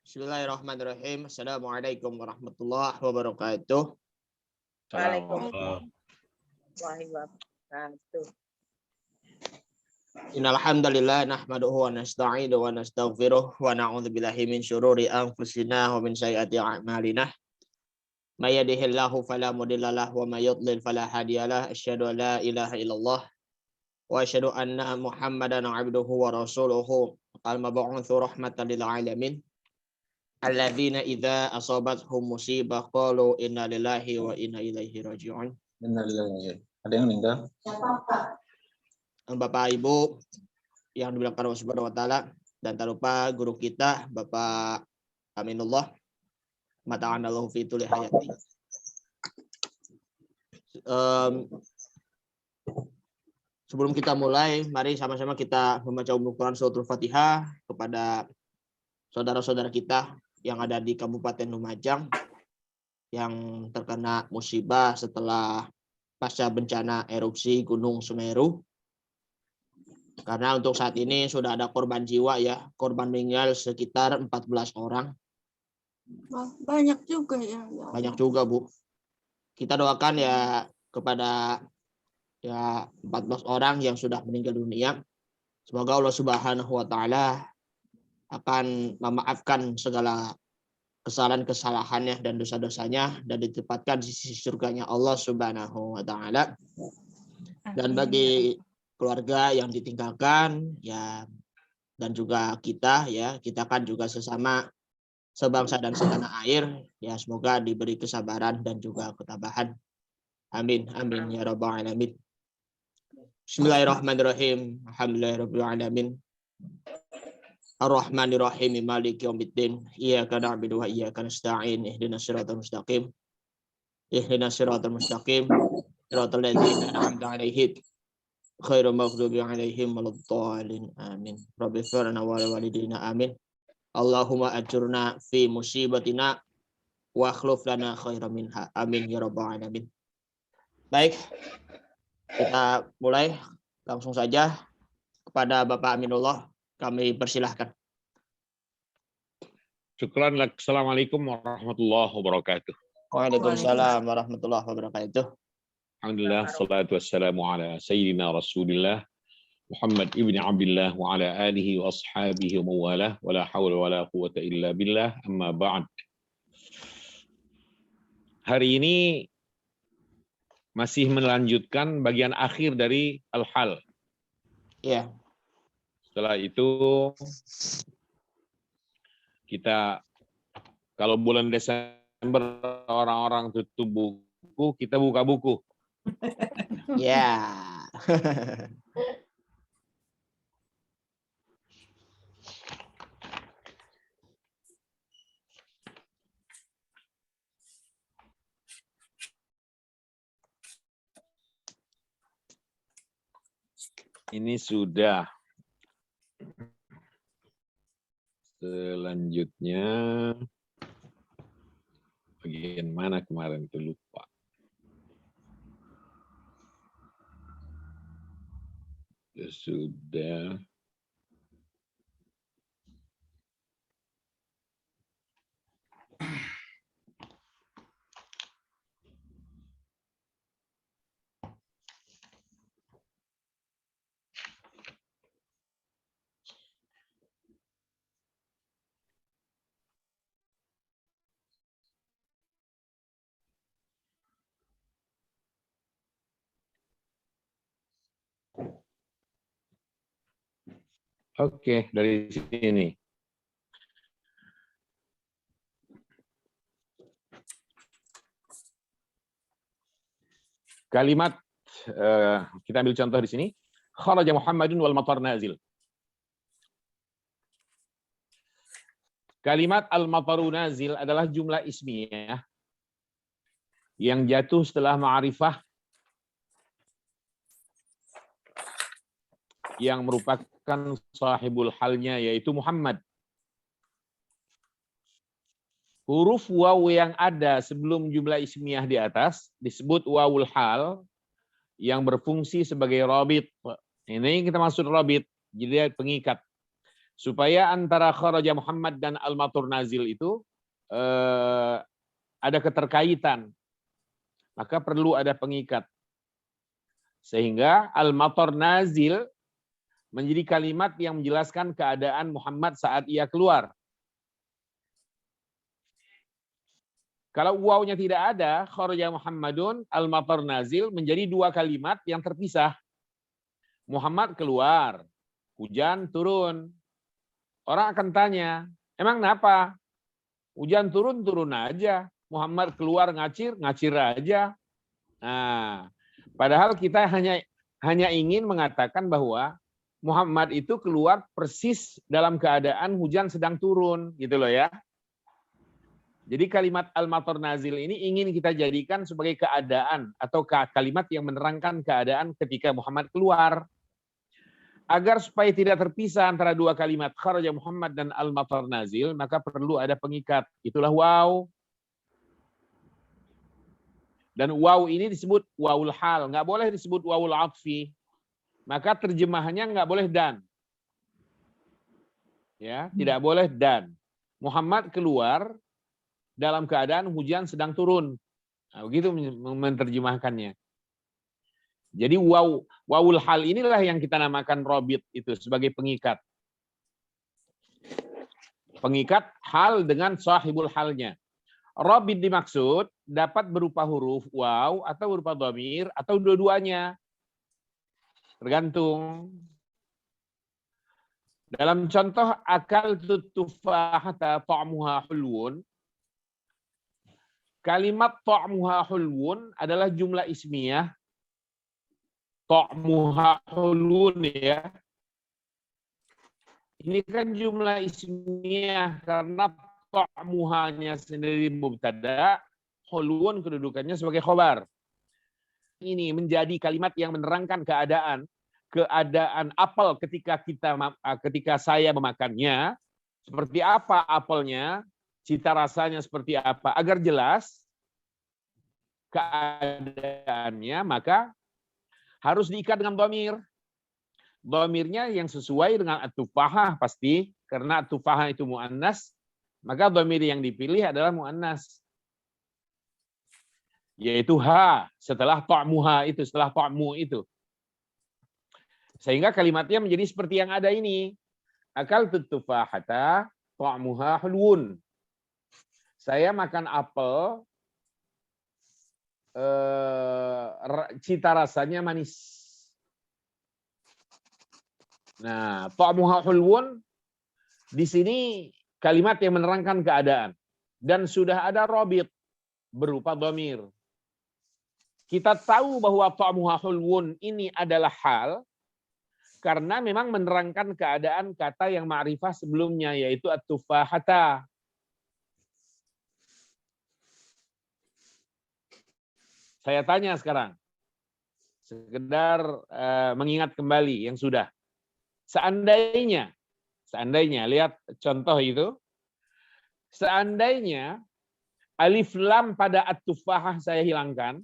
Bismillahirrahmanirrahim. Assalamualaikum warahmatullahi wabarakatuh. Waalaikumsalam warahmatullahi wabarakatuh. Innal hamdalillah nahmaduhu wa nasta'inuhu wa nastaghfiruh wa na'udzu billahi min syururi anfusina wa min sayyiati a'malina. May yahdihillahu fala mudilla lahu wa may yudlil fala hadiyalah. Asyhadu an la ilaha illallah wa asyhadu anna Muhammadan 'abduhu wa rasuluhu. Al-mab'utsu rahmatan lil alamin. Alladzina idza asabathum musibah qalu inna lillahi wa inna ilaihi raji'un. Innalillahi. Ada yang meninggal? Bapak Ibu yang dimuliakan Allah Subhanahu wa taala, dan tak lupa guru kita Bapak Aminullah mata'anallahu fi tuli hayati. Sebelum kita mulai, mari sama-sama kita membaca Al-Quran suratul Fatihah kepada saudara-saudara kita yang ada di Kabupaten Lumajang yang terkena musibah setelah pasca bencana erupsi Gunung Semeru. Karena untuk saat ini sudah ada korban jiwa ya, korban meninggal sekitar 14 orang. Banyak juga ya. Banyak juga, Bu. Kita doakan ya kepada ya 14 orang yang sudah meninggal dunia. Semoga Allah Subhanahu wa taala akan memaafkan segala kesalahan-kesalahannya dan dosa-dosanya dan ditempatkan di sisi surganya Allah Subhanahu wa taala. Dan bagi keluarga yang ditinggalkan ya, dan juga kita ya, kita kan juga sesama sebangsa dan setanah air ya, semoga diberi kesabaran dan juga ketabahan. Amin amin ya rabbal alamin. Bismillahirrahmanirrahim. Alhamdulillahirabbil alamin. Ar-Rahmanir-Rahim, Maliki yaumiddin. Iyyaka na'budu wa iyyaka nasta'in. Ihdinas siratal mustaqim. Ihdinas siratal mustaqim. Siratal ladzina an'amta 'alaihim ghairil maghdubi 'alaihim waladdallin. Amin. Rabbi ighfir lana wa liwalidayna. Amin. Allahumma ajurna fi musibatina wa akhlif lana khairan minha. Amin ya rabbal alamin. Baik. Kita mulai langsung saja kepada Bapak Aminullah. Kami persilahkan. Syukran. Assalamualaikum warahmatullahi wabarakatuh. Waalaikumsalam warahmatullahi wabarakatuh. Alhamdulillah, salatu wassalamu ala sayyidina Rasulillah Muhammad ibn Abdullah wa ala alihi wa ashabihi wa mawalah wa la hawla wa la quwata illa billah, amma ba'd. Hari ini masih melanjutkan bagian akhir dari Al-Hal. Ya. Setelah itu kita, kalau bulan Desember orang-orang tutup buku, kita buka buku. Ya. Ini sudah. Selanjutnya bagian mana kemarin itu lupa. Sudah. Oke, dari sini. Kalimat, kita ambil contoh di sini. Kharaja Muhammadun wal matar nazil. Kalimat al-mataru nazil adalah jumlah ismiyah yang jatuh setelah ma'rifah yang merupakan sahibul halnya, yaitu Muhammad. Huruf waw yang ada sebelum jumlah ismiyah di atas disebut wawul hal yang berfungsi sebagai rabit. Ini kita maksud rabit, jadi pengikat. Supaya antara kharaja Muhammad dan al-matur nazil itu ada keterkaitan, maka perlu ada pengikat. Sehingga al-matur nazil menjadi kalimat yang menjelaskan keadaan Muhammad saat ia keluar. Kalau wawnya tidak ada, kharaja Muhammadun al-matur nazil menjadi dua kalimat yang terpisah. Muhammad keluar, hujan turun. Orang akan tanya, emang kenapa? Hujan turun aja. Muhammad keluar ngacir aja. Nah, padahal kita hanya ingin mengatakan bahwa Muhammad itu keluar persis dalam keadaan hujan sedang turun, gitu loh ya. Jadi kalimat al-matur nazil ini ingin kita jadikan sebagai keadaan atau kalimat yang menerangkan keadaan ketika Muhammad keluar. Agar supaya tidak terpisah antara dua kalimat kharaja Muhammad dan al-matur nazil, maka perlu ada pengikat. Itulah waw. Dan waw ini disebut wawul hal, nggak boleh disebut wawul atfi. Maka terjemahannya nggak boleh dan. Ya, tidak boleh dan. Muhammad keluar dalam keadaan hujan sedang turun. Nah, begitu menerjemahkannya. Jadi wawul hal inilah yang kita namakan robit itu sebagai pengikat. Pengikat hal dengan sahibul halnya. Robit dimaksud dapat berupa huruf waw atau berupa dhamir atau dua-duanya. Tergantung. Dalam contoh akal tufahata ta'muha hulwun. Kalimat ta'muha hulwun adalah jumlah ismiyah. Ta'muha hulwun ya. Ini kan jumlah ismiyah karena ta'muhanya sendiri mubtada, hulwun kedudukannya sebagai khobar. Ini menjadi kalimat yang menerangkan keadaan apel ketika saya memakannya, seperti apa apelnya, cita rasanya seperti apa, agar jelas keadaannya, maka harus diikat dengan dhamir. Dhamirnya yang sesuai dengan at-tufahah pasti, karena at-tufahah itu muannas, maka dhamir yang dipilih adalah muannas. Yaitu ha setelah ta'muha itu, setelah ta'mu itu. Sehingga kalimatnya menjadi seperti yang ada ini. Akal tufahata ta'muha hulwun. Saya makan apel, cita rasanya manis. Nah, ta'muha hulwun di sini kalimat yang menerangkan keadaan dan sudah ada robit berupa dhamir. Kita tahu bahwa ta'muha hulwun ini adalah hal karena memang menerangkan keadaan kata yang ma'rifah sebelumnya, yaitu at-tufahata. Saya tanya sekarang, sekedar mengingat kembali yang sudah. Seandainya, lihat contoh itu, seandainya alif lam pada at-tufahah saya hilangkan,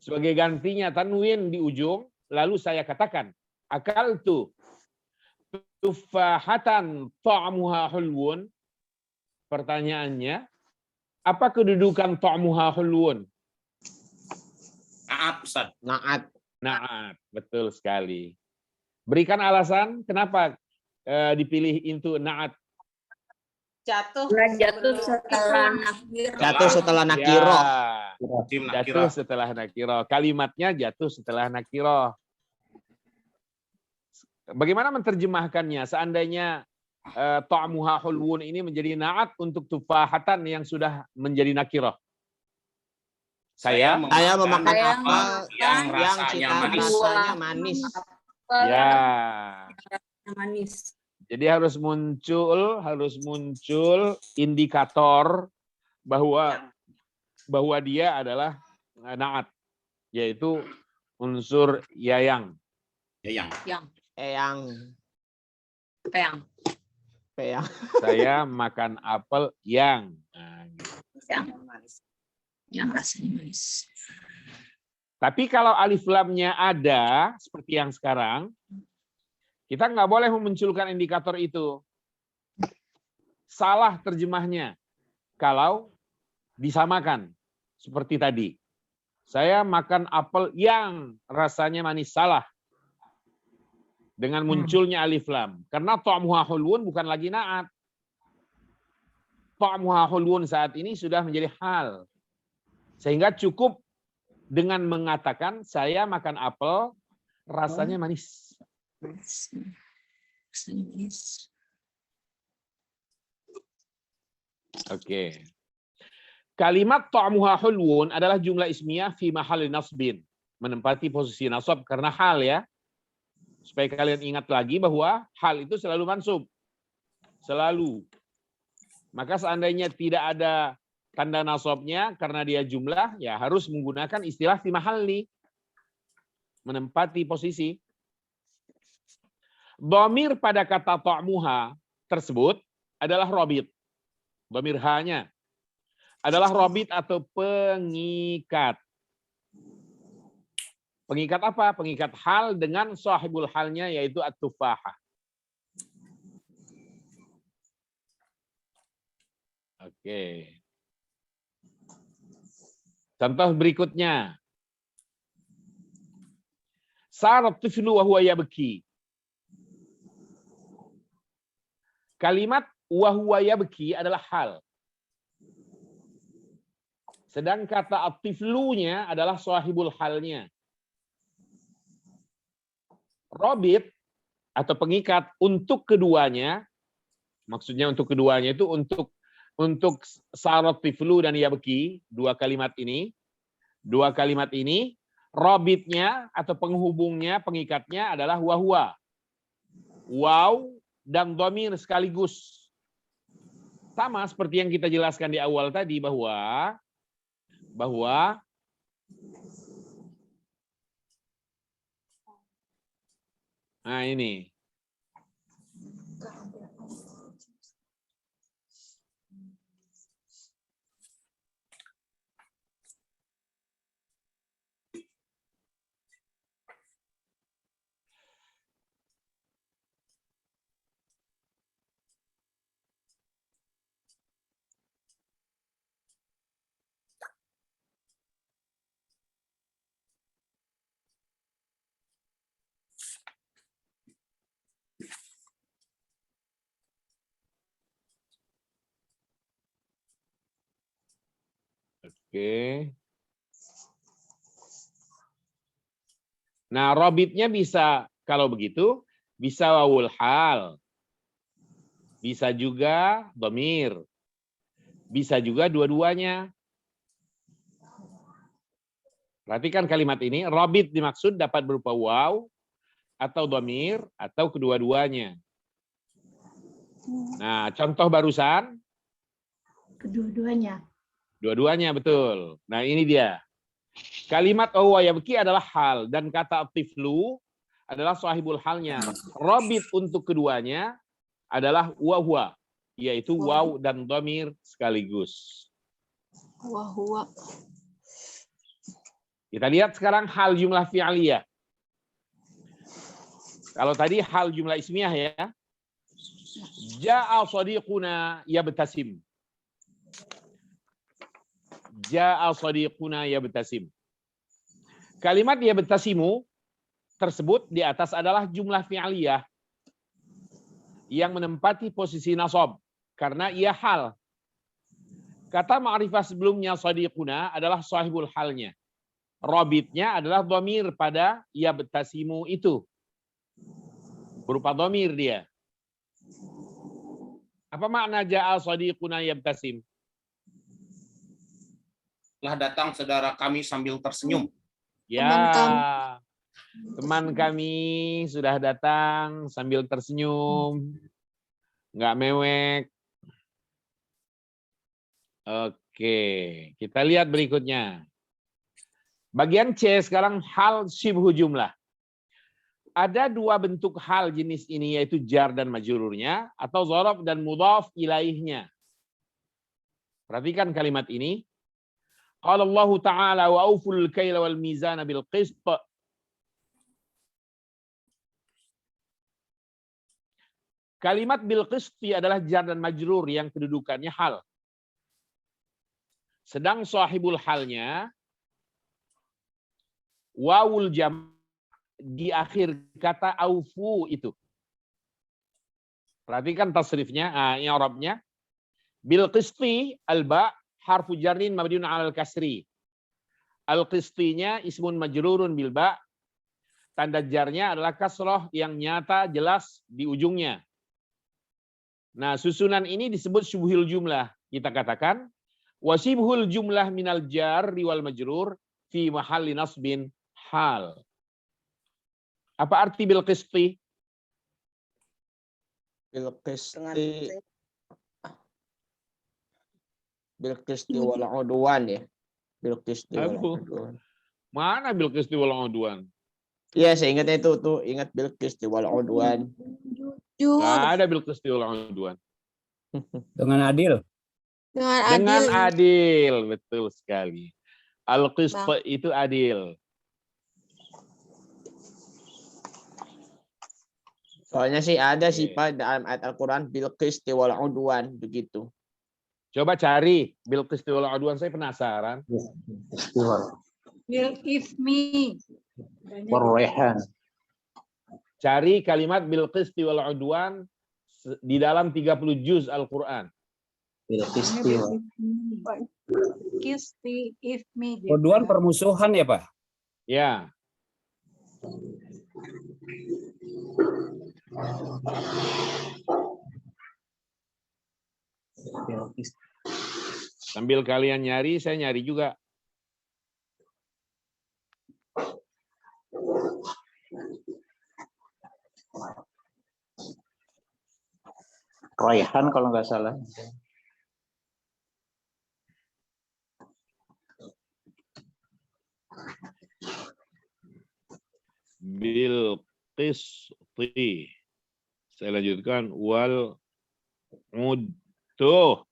sebagai gantinya tanwin di ujung, lalu saya katakan, akaltu tufahatan ta'muha hulwun. Pertanyaannya, apa kedudukan ta'muha hulwun? Naat, Ustaz. Naat. Naat, betul sekali. Berikan alasan kenapa dipilih itu naat. Jatuh setelah nakiro. Ya, jatuh setelah nakiro. Kalimatnya jatuh setelah nakiro. Bagaimana menerjemahkannya? Seandainya ta'muha hulwun ini menjadi naat untuk tufahatan yang sudah menjadi nakiro. Saya memakan apel yang cita rasanya manis. Ya. Manis. Jadi harus muncul indikator bahwa dia adalah naat, yaitu unsur yayang. Eyang. Saya makan apel yang. Nah, Yang rasanya manis. Tapi kalau alif lamnya ada seperti yang sekarang, Kita nggak boleh memunculkan indikator itu. Salah terjemahnya kalau disamakan. Seperti tadi. Saya makan apel yang rasanya manis, salah. Dengan munculnya alif lam. Karena ta'muha hulwun bukan lagi na'at. Ta'muha hulwun saat ini sudah menjadi hal. Sehingga cukup dengan mengatakan saya makan apel rasanya manis. Oke. Kalimat ta'muha hulwun adalah jumlah ismiyah fi mahali nasbin. Menempati posisi nasab karena hal ya. Supaya kalian ingat lagi bahwa hal itu selalu mansub. Selalu. Maka seandainya tidak ada tanda nasabnya karena dia jumlah, ya harus menggunakan istilah fi mahalli. Menempati posisi. Dhamir pada kata ta'muha tersebut adalah robit. Dhamir ha-nya adalah robit atau pengikat. Pengikat apa? Pengikat hal dengan sahibul halnya yaitu at-tufahah. Oke. Contoh berikutnya. Sarat tiflu wa huwa yabki. Kalimat wa huwa yabki adalah hal. Sedang kata at-tiflu-nya adalah sahibul halnya. Robit atau pengikat untuk keduanya, maksudnya untuk keduanya itu untuk sarat tiflu dan yabki, dua kalimat ini, robitnya atau penghubungnya, pengikatnya adalah wahwa. Waw dan dhamir sekaligus. Sama seperti yang kita jelaskan di awal tadi bahwa nah ini. Oke. Nah, robitnya bisa, kalau begitu, bisa wawul hal. Bisa juga dhamir. Bisa juga dua-duanya. Perhatikan kalimat ini, robit dimaksud dapat berupa waw, atau dhamir, atau kedua-duanya. Nah, contoh barusan. Kedua-duanya. Dua-duanya, betul. Nah, ini dia. Kalimat huwa yabki adalah hal dan kata tiflu adalah sahibul halnya. Robit untuk keduanya adalah wahwa, yaitu waw dan dhamir sekaligus. Wahwa. Kita lihat sekarang hal jumlah fi'aliyah. Kalau tadi hal jumlah ismiyah ya. Ja'a shadiquna yabtasim. Ja'a shadiquna yabtasim. Kalimat yabtasimu tersebut di atas adalah jumlah fi'aliyah yang menempati posisi nasab karena ia hal. Kata ma'rifah sebelumnya shadiquna adalah sahibul halnya. Robitnya adalah dhamir pada yabtasimu itu. Berupa dhamir dia. Apa makna ja'a shadiquna yabtasim? Telah datang saudara kami sambil tersenyum. Ya, teman kami sudah datang sambil tersenyum, nggak mewek. Oke, kita lihat berikutnya. Bagian C sekarang hal syibhu jumlah. Ada dua bentuk hal jenis ini yaitu jar dan majrurnya atau dzaraf dan mudhaf ilaihnya. Perhatikan kalimat ini. Qala Allah Ta'ala wa auful kaila wal mizana bil qist. Kalimat bil qisti adalah jar dan majrur yang kedudukannya hal. Sedang sahibul halnya wawul jam di akhir kata aufu itu. Perhatikan tasrifnya, i'rabnya. Bil qisti al-ba harfu jarrin mabniun 'alal kasri. Al-qistinya ismun majrurun bil ba. Tanda jarnya adalah kasrah yang nyata jelas di ujungnya. Nah, susunan ini disebut syubhul jumlah. Kita katakan wasibhul jumlah minal jar wal majrur fi mahalli nasbin hal. Apa arti bil qisti? Bil qisti wal udwan ya. Bil qisti wal udwan. Mana bil qisti wal udwan? Iya, saya ingatnya itu tuh, ingat bil qisti wal udwan. Nggak ada bil qisti wal udwan. Dengan adil. Dengan adil, betul sekali. Al-qist itu adil. Soalnya sih ada sih Pak dalam ayat Al-Qur'an bil qisti wal udwan begitu. Coba cari bil qisti wal udwan, saya penasaran. Bil ismi. Warrehan. Cari kalimat bil qisti wal udwan di dalam 30 juz Al-Qur'an. Bil qisti. Kisti ismi. Udwan permusuhan ya, Pak? Ya. Sambil kalian nyari, saya nyari juga. Raihan kalau nggak salah. Bil qisti. Saya lanjutkan wal ud. Tuh.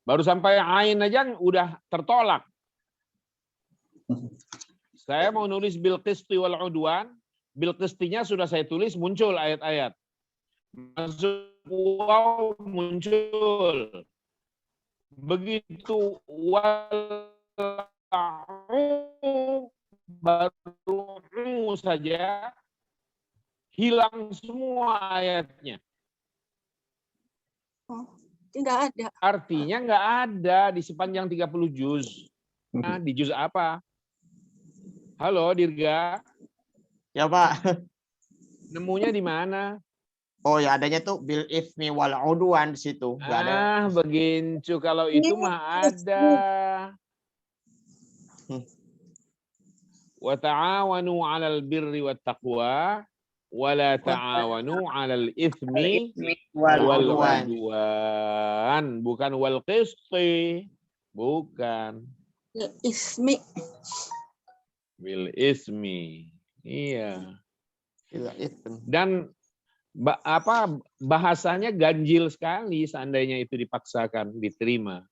Baru sampai ain aja udah tertolak. Saya mau nulis bil qisti wal udwan, bil qistinya sudah saya tulis, muncul ayat-ayat. Masuk waw muncul. Begitu wal baru saja hilang semua ayatnya. Tidak ada. Artinya nggak ada di sepanjang 30 juz. Nah, di juz apa? Halo Dirga. Ya Pak. Nemunya di mana? Oh ya adanya tuh bil ismi wal udwan di situ. Nggak ada. Begitu. Kalau itu mah ada. Wa ta'awanu 'alal birri wat taqwa wa la ta'awanu 'alal itsmi wal udwan. Bukan wal qisti. Bukan. Ismi. Bil ismi. Iya. Itu. Dan bahasanya ganjil sekali seandainya itu dipaksakan diterima.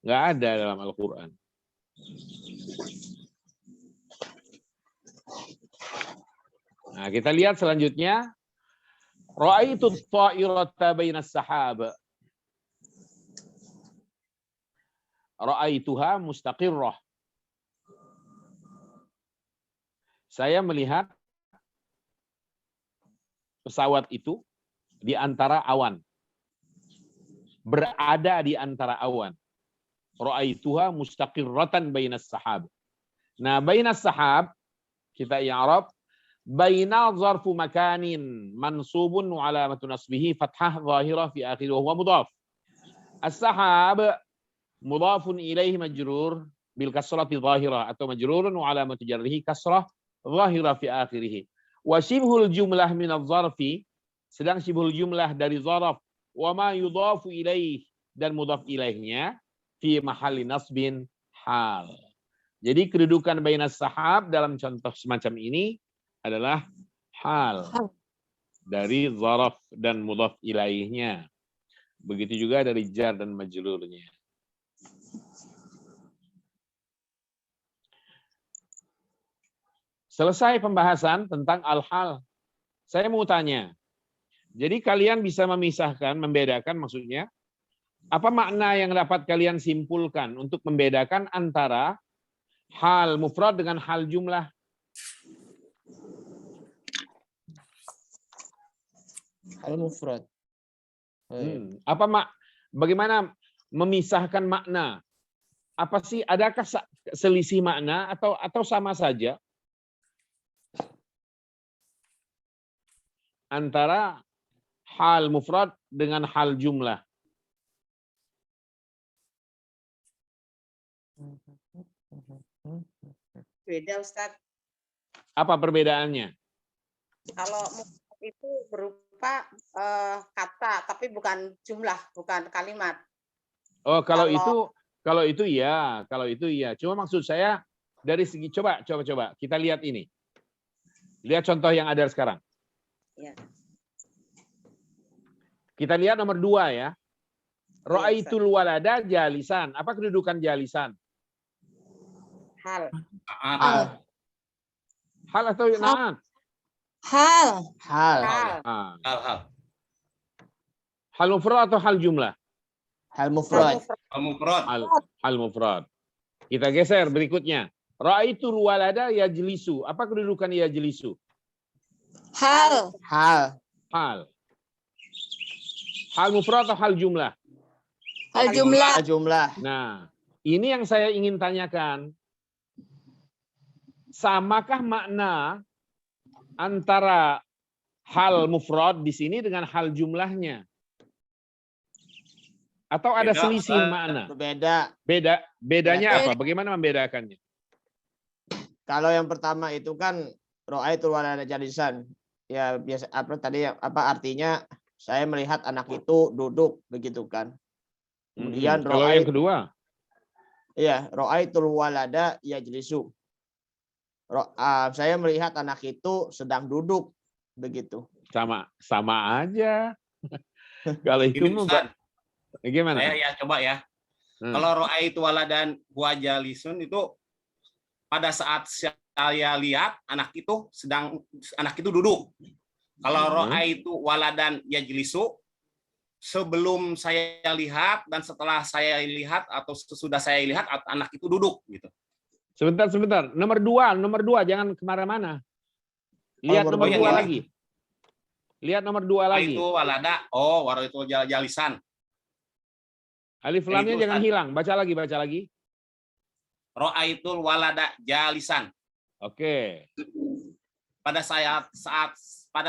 Nggak ada dalam Al-Qur'an. Nah, kita lihat selanjutnya. Ra'aitu at-ta'irata bainas sahab. Ra'aituha mustaqirrah. Saya melihat pesawat itu di antara awan. Berada di antara awan. Ra'aituha mustaqirratan bainas sahab. Nah, bainas sahab kita i'rab baina zarfu makanin mansubun wa alamatu nasbihi fathah zahirah fi akhirih wa huwa mudhaf. As-sahab mudhafun ilaihi majrur bil kasrati zahirah atau majrurun wa alamatu jarrihi kasrah zahirah fi akhirih. Wa shibhul jumlah min adz-zarfi, sedang shibhul jumlah dari zaraf wa ma yudhafu ilaih dan mudhaf ilaihnya fi mahalli nasbin hal. Jadi kedudukan bainas sahab dalam contoh semacam ini adalah hal dari zaraf dan mudhaf ilaihnya. Begitu juga dari jar dan majrurnya. Selesai pembahasan tentang al-hal. Saya mau tanya, Jadi kalian bisa memisahkan, membedakan maksudnya. Apa makna yang dapat kalian simpulkan untuk membedakan antara hal mufrad dengan hal jumlah? Hal mufrad. Bagaimana memisahkan makna? Apa sih, adakah selisih makna atau sama saja antara hal mufrad dengan hal jumlah? Beda Ustadz. Apa perbedaannya? Kalau mufrad itu berupa kata, tapi bukan jumlah, bukan kalimat. Oh, kalau itu ya, Cuma maksud saya dari segi coba kita lihat ini. Lihat contoh yang ada sekarang. Ya. Kita lihat nomor 2 ya. Ra'aitul walada jalisan. Apa kedudukan jalisan? Hal. Hal atau na'at? Hal. Hal. Hal. Hal mufrad atau hal jumlah? Hal mufrad. Mufrad. Hal mufrad. Kita geser berikutnya. Ra'aitul walada yajlisu. Apa kedudukan yajlisu? Hal. Hal. Hal mufrad atau hal jumlah? Hal jumlah. Hal jumlah. Nah, ini yang saya ingin tanyakan. Samakah makna antara hal mufrad di sini dengan hal jumlahnya? Atau ada Beda, selisih Ustaz. makna? Berbeda. Bedanya Beda. apa? Bagaimana membedakannya? Kalau yang pertama itu kan ra'aitul walada jalisan. Ya biasa artinya saya melihat anak itu duduk begitu kan. Kemudian Kalau yang kedua, iya, ra'aitul walada yajlisu. Saya melihat anak itu sedang duduk begitu. sama aja. Kalau itu Ini Ustaz, gimana? saya coba ya. Kalau ra'aitu waladan huwa jalisun itu pada saat saya lihat anak itu duduk. Kalau ra'aitu waladan yajlisu, sebelum saya lihat dan setelah saya lihat atau sesudah saya lihat anak itu duduk gitu. Sebentar. Nomor dua, jangan kemana-mana. Lihat nomor nomor dua. 2 lagi. Lihat nomor 2 lagi. Itu walada, itu jalisan. Alif lamnya Itu, jangan Ustaz. hilang. Baca lagi. Ra'aitul walada jalisan. Oke. Pada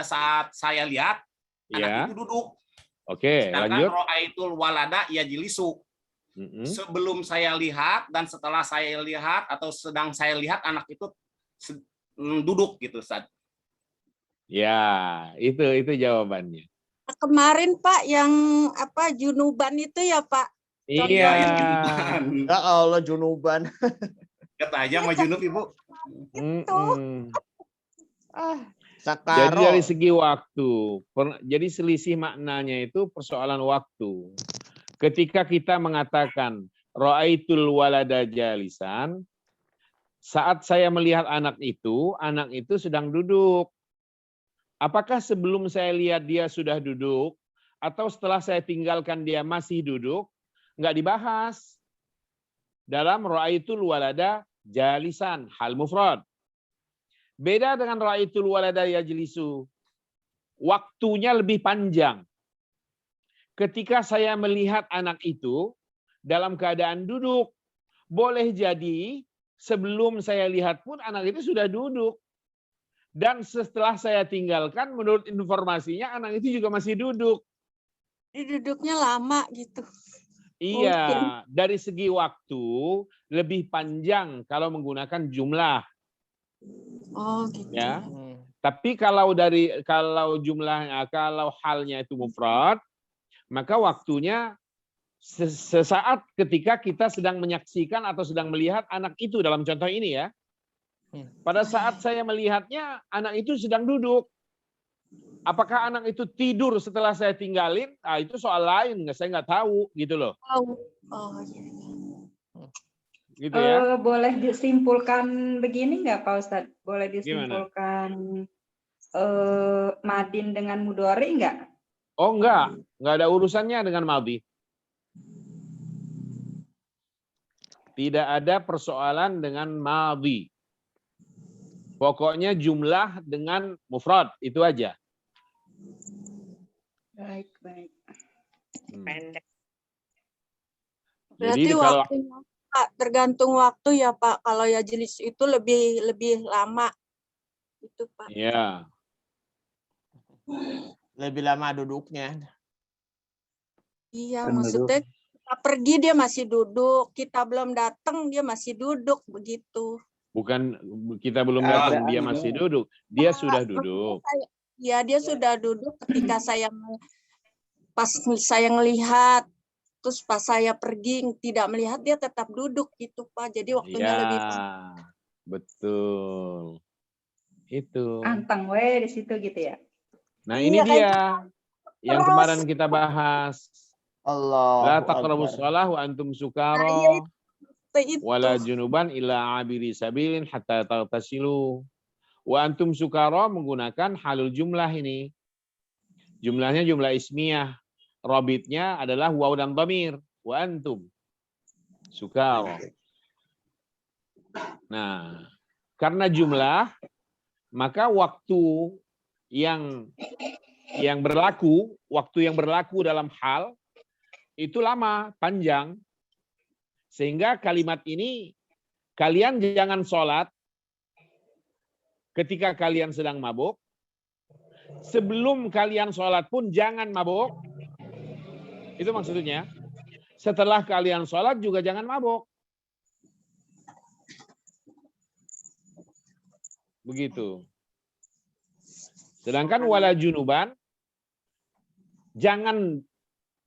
saat saya lihat anak Ya. itu duduk. Oke, Sedangkan lanjut. ra'aitul walada yajlisu. Sebelum saya lihat dan setelah saya lihat atau sedang saya lihat anak itu duduk gitu, Ustaz. Ya, itu jawabannya. Kemarin Pak yang junuban itu ya Pak. Iya. Ya Allah junuban. Kata aja sama junub, Ibu. Sakaro. Jadi dari segi waktu, jadi selisih maknanya itu persoalan waktu. Ketika kita mengatakan ra'aitul walada jalisan, saat saya melihat anak itu sedang duduk. Apakah sebelum saya lihat dia sudah duduk atau setelah saya tinggalkan dia masih duduk? Enggak dibahas. Dalam ra'aitul walada jalisan, hal mufrad. Beda dengan ra'aitul walada yajlisu. Waktunya lebih panjang. Ketika saya melihat anak itu dalam keadaan duduk, boleh jadi sebelum saya lihat pun anak itu sudah duduk. Dan setelah saya tinggalkan, menurut informasinya anak itu juga masih duduk. Duduknya lama gitu. Iya, dari segi waktu lebih panjang kalau menggunakan jumlah. Oh gitu. Ya. Tapi kalau halnya itu mufrad, maka waktunya sesaat ketika kita sedang menyaksikan atau sedang melihat anak itu dalam contoh ini ya. Pada saat saya melihatnya, anak itu sedang duduk. Apakah anak itu tidur setelah saya tinggalin? Itu soal lain, saya nggak tahu gitu loh. Oh iya. Gitu ya. Boleh disimpulkan begini nggak Pak Ustadz? Boleh disimpulkan madin dengan mudhari nggak? Oh enggak ada urusannya dengan madhi. Tidak ada persoalan dengan madhi. Pokoknya jumlah dengan mufrad itu aja. Baik, baik. Pendek. Berarti Jadi kalau waktunya Pak, tergantung waktu ya Pak. Kalau ya jenis itu lebih lama. Itu Pak. ya Lebih lama duduknya. Iya, Kan maksudnya kita pergi dia masih duduk, kita belum datang dia masih duduk begitu. bukan kita belum Keadaan datang dia juga. masih duduk, dia sudah Maksudnya duduk. Ya, dia sudah duduk ketika pas saya ngelihat, terus pas saya pergi tidak melihat dia tetap duduk gitu Pak. Jadi waktunya lebih Ya, betul. Itu. Antang we di situ gitu ya. Nah, ini Iya, dia yang terus. kemarin kita bahas. La Allahu taqrabus Akbar. shalah wa antum Nah, sukara iya, itu. wala junuban illa abiri sabilin hatta taghtasilu. Wa antum sukara menggunakan halul jumlah ini. Jumlahnya jumlah ismiyah. Robitnya adalah waw dan dhamir. Wa antum sukara. Nah, karena jumlah, maka waktu yang berlaku dalam hal itu lama, panjang. Sehingga kalimat ini, kalian jangan sholat ketika kalian sedang mabuk. Sebelum kalian sholat pun jangan mabuk. Itu maksudnya. Setelah kalian sholat juga jangan mabuk. Begitu. Sedangkan wala junuban,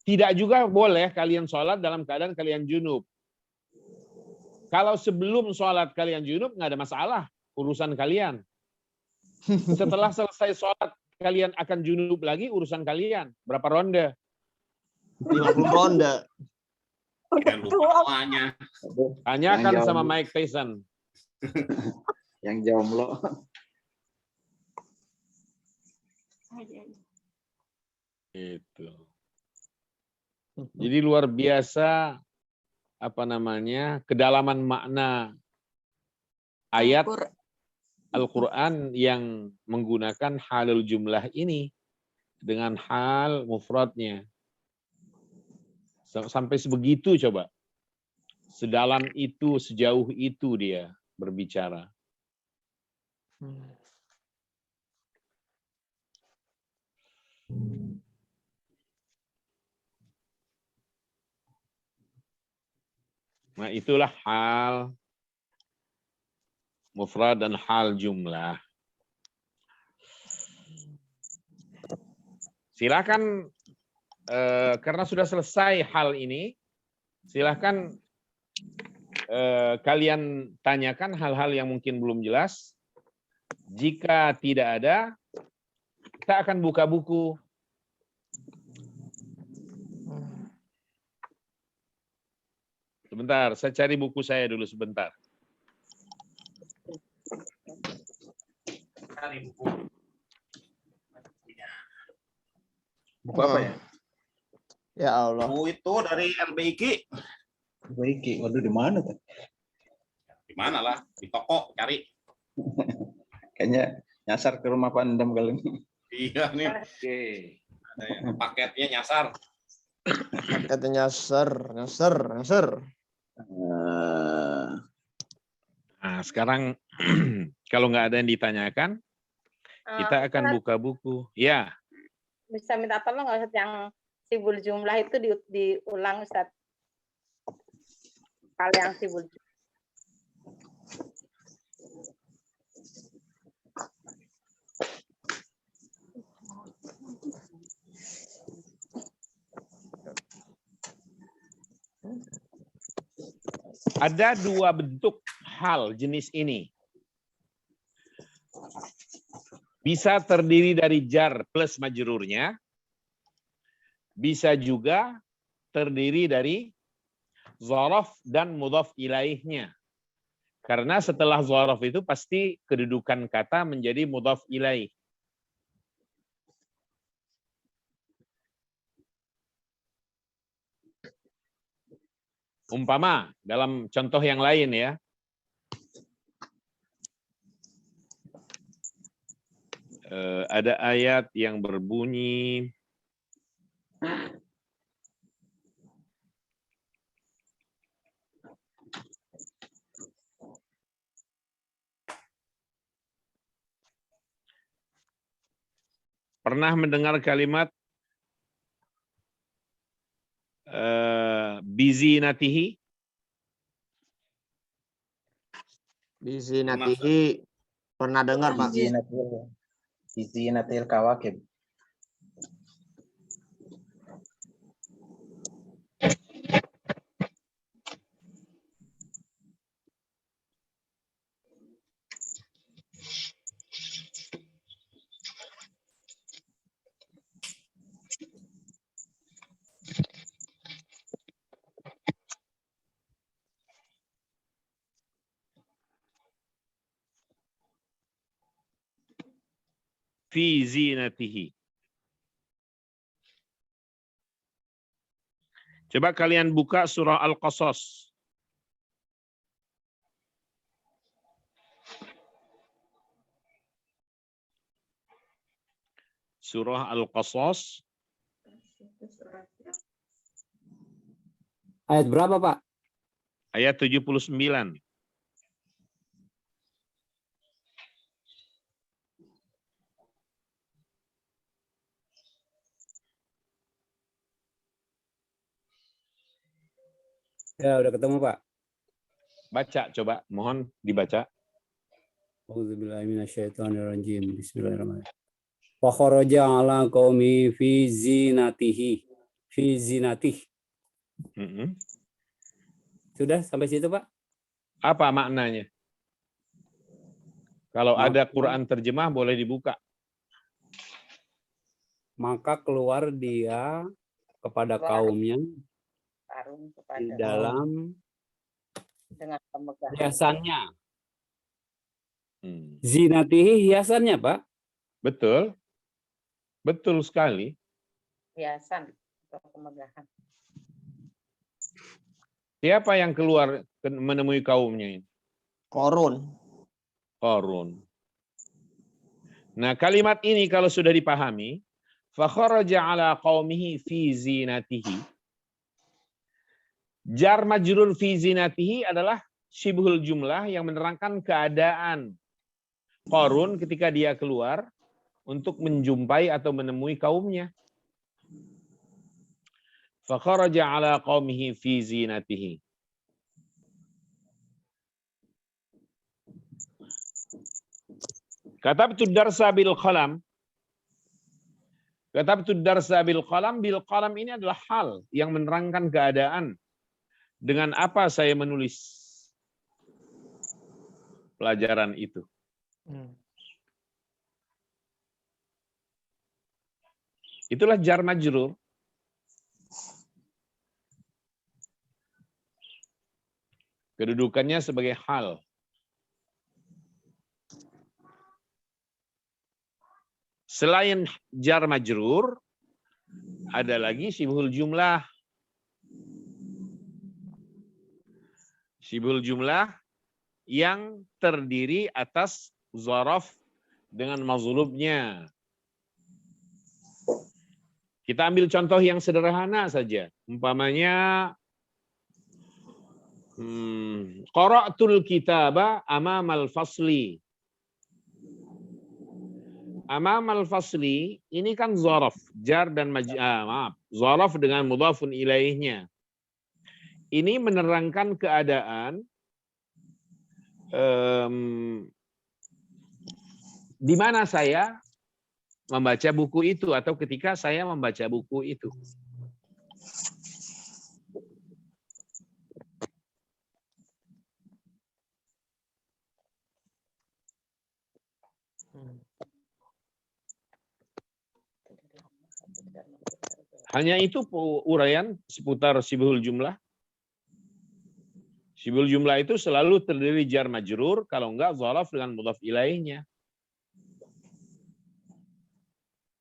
tidak juga boleh kalian sholat dalam keadaan kalian junub. Kalau sebelum sholat kalian junub, nggak ada masalah. Urusan kalian. Setelah selesai sholat, kalian akan junub lagi, urusan kalian. Berapa ronde? 50 ronde. Jangan lupa doanya. Tanyakan Yang sama jauh. Mike Tyson. Yang jomblo. Itu. Jadi luar biasa kedalaman makna ayat Al-Quran yang menggunakan halul jumlah ini dengan hal mufradnya. Sampai sebegitu coba. Sedalam itu, sejauh itu dia berbicara. Nah, itulah hal mufrad dan hal jumlah. Silakan karena sudah selesai hal ini, silakan kalian tanyakan hal-hal yang mungkin belum jelas. Jika tidak ada, kita akan buka buku. Sebentar, saya cari buku saya dulu sebentar. Cari buku. Buku apa ya? Ya Allah. Buku itu dari LBIK. Baik, waduh di mana tuh? Di mana lah? Di toko cari. Kayaknya nyasar ke rumah Pak Endam kali ini. Iya nih. Oke. Ada yang paketnya nyasar. Katanya nyasar. Nah, sekarang kalau nggak ada yang ditanyakan, kita akan buka buku. Ya, Bisa minta tolong nggak Ustaz, yang sibul jumlah itu diulang Ustaz. Hal yang sibul jumlah. ada dua bentuk hal jenis ini. Bisa terdiri dari jar plus majrurnya, bisa juga terdiri dari dzaraf dan mudhaf ilaihnya. Karena setelah dzaraf itu pasti kedudukan kata menjadi mudhaf ilaih. Umpama dalam contoh yang lain ya. Ada ayat yang berbunyi pernah mendengar kalimat bizinatihi? Bizinatihi pernah dengar Pak. Bizinatil kawakib. Fi zinatihi. Coba kalian buka surah Al-Qasas. Surah Al-Qasas. Ayat berapa, Pak? Ayat 79. Ya, udah ketemu, Pak. Baca coba, mohon dibaca. Auzubillahi minasyaitonirrajim. Bismillahirrahmanirrahim. Wa kharaja ala qaumi fi zinatihi. Fi zinatih. Sudah sampai situ, Pak? Apa maknanya? Kalau ada Quran terjemah boleh dibuka. Maka keluar dia kepada kaumnya di dalam dengan pemegahan hiasannya. Zinatihi hiasannya, Pak. Betul. Betul sekali. hiasan atau pemegahan. Siapa yang keluar menemui kaumnya? Korun. Qarun. Nah, kalimat ini kalau sudah dipahami, fa kharaja ala qaumihi fi zinatihi. Jar majrur fi zinatihi adalah syibhul jumlah yang menerangkan keadaan Qarun ketika dia keluar untuk menjumpai atau menemui kaumnya. Fa kharaja ala qaumihi fi zinatihi. Katabtu darsa bil qalam. Katabtu darsa bil qalam. Bil qalam ini adalah hal yang menerangkan keadaan. Dengan apa saya menulis pelajaran itu. Itulah jar majrur. Kedudukannya sebagai hal. Selain jar majrur, ada lagi syibhul jumlah. Syibhul jumlah yang terdiri atas zaraf dengan mazlubnya. Kita ambil contoh yang sederhana saja. Umpamanya, qara'tul kitaba amamal fasli. Amamal fasli ini kan zaraf, jar dan zaraf dengan mudhafun ilaihnya. Ini menerangkan keadaan di mana saya membaca buku itu atau ketika saya membaca buku itu. Hanya itu uraian seputar syibhul jumlah. Syibhul jumlah itu selalu terdiri jar majrur, kalau enggak zaraf dengan mudhaf ilaihnya.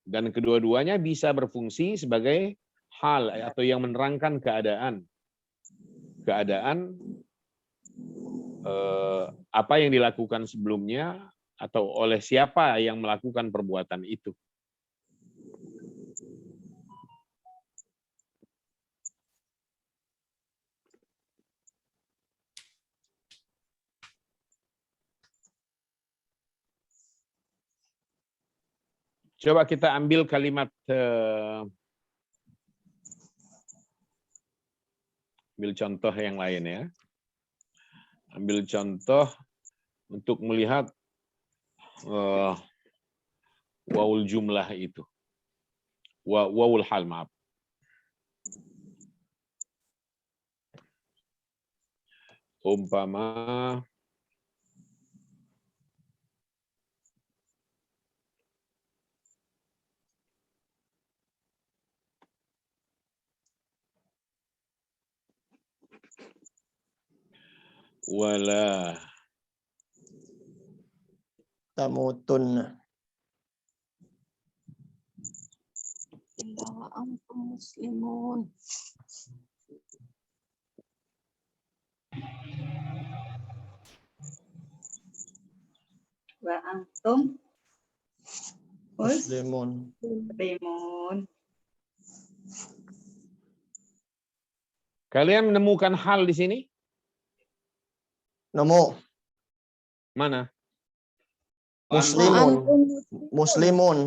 Dan kedua-duanya bisa berfungsi sebagai hal atau yang menerangkan keadaan. keadaan apa yang dilakukan sebelumnya atau oleh siapa yang melakukan perbuatan itu. Coba kita ambil kalimat ambil contoh yang lain ya. Ambil contoh untuk melihat wawul jumlah itu. Wawul hal, maaf. Umpama wala tamutunna illa wa antum muslimun. Wa antum muslimun. muslimun. kalian menemukan hal di sini? Nemu Mana? muslimun. Muslimun.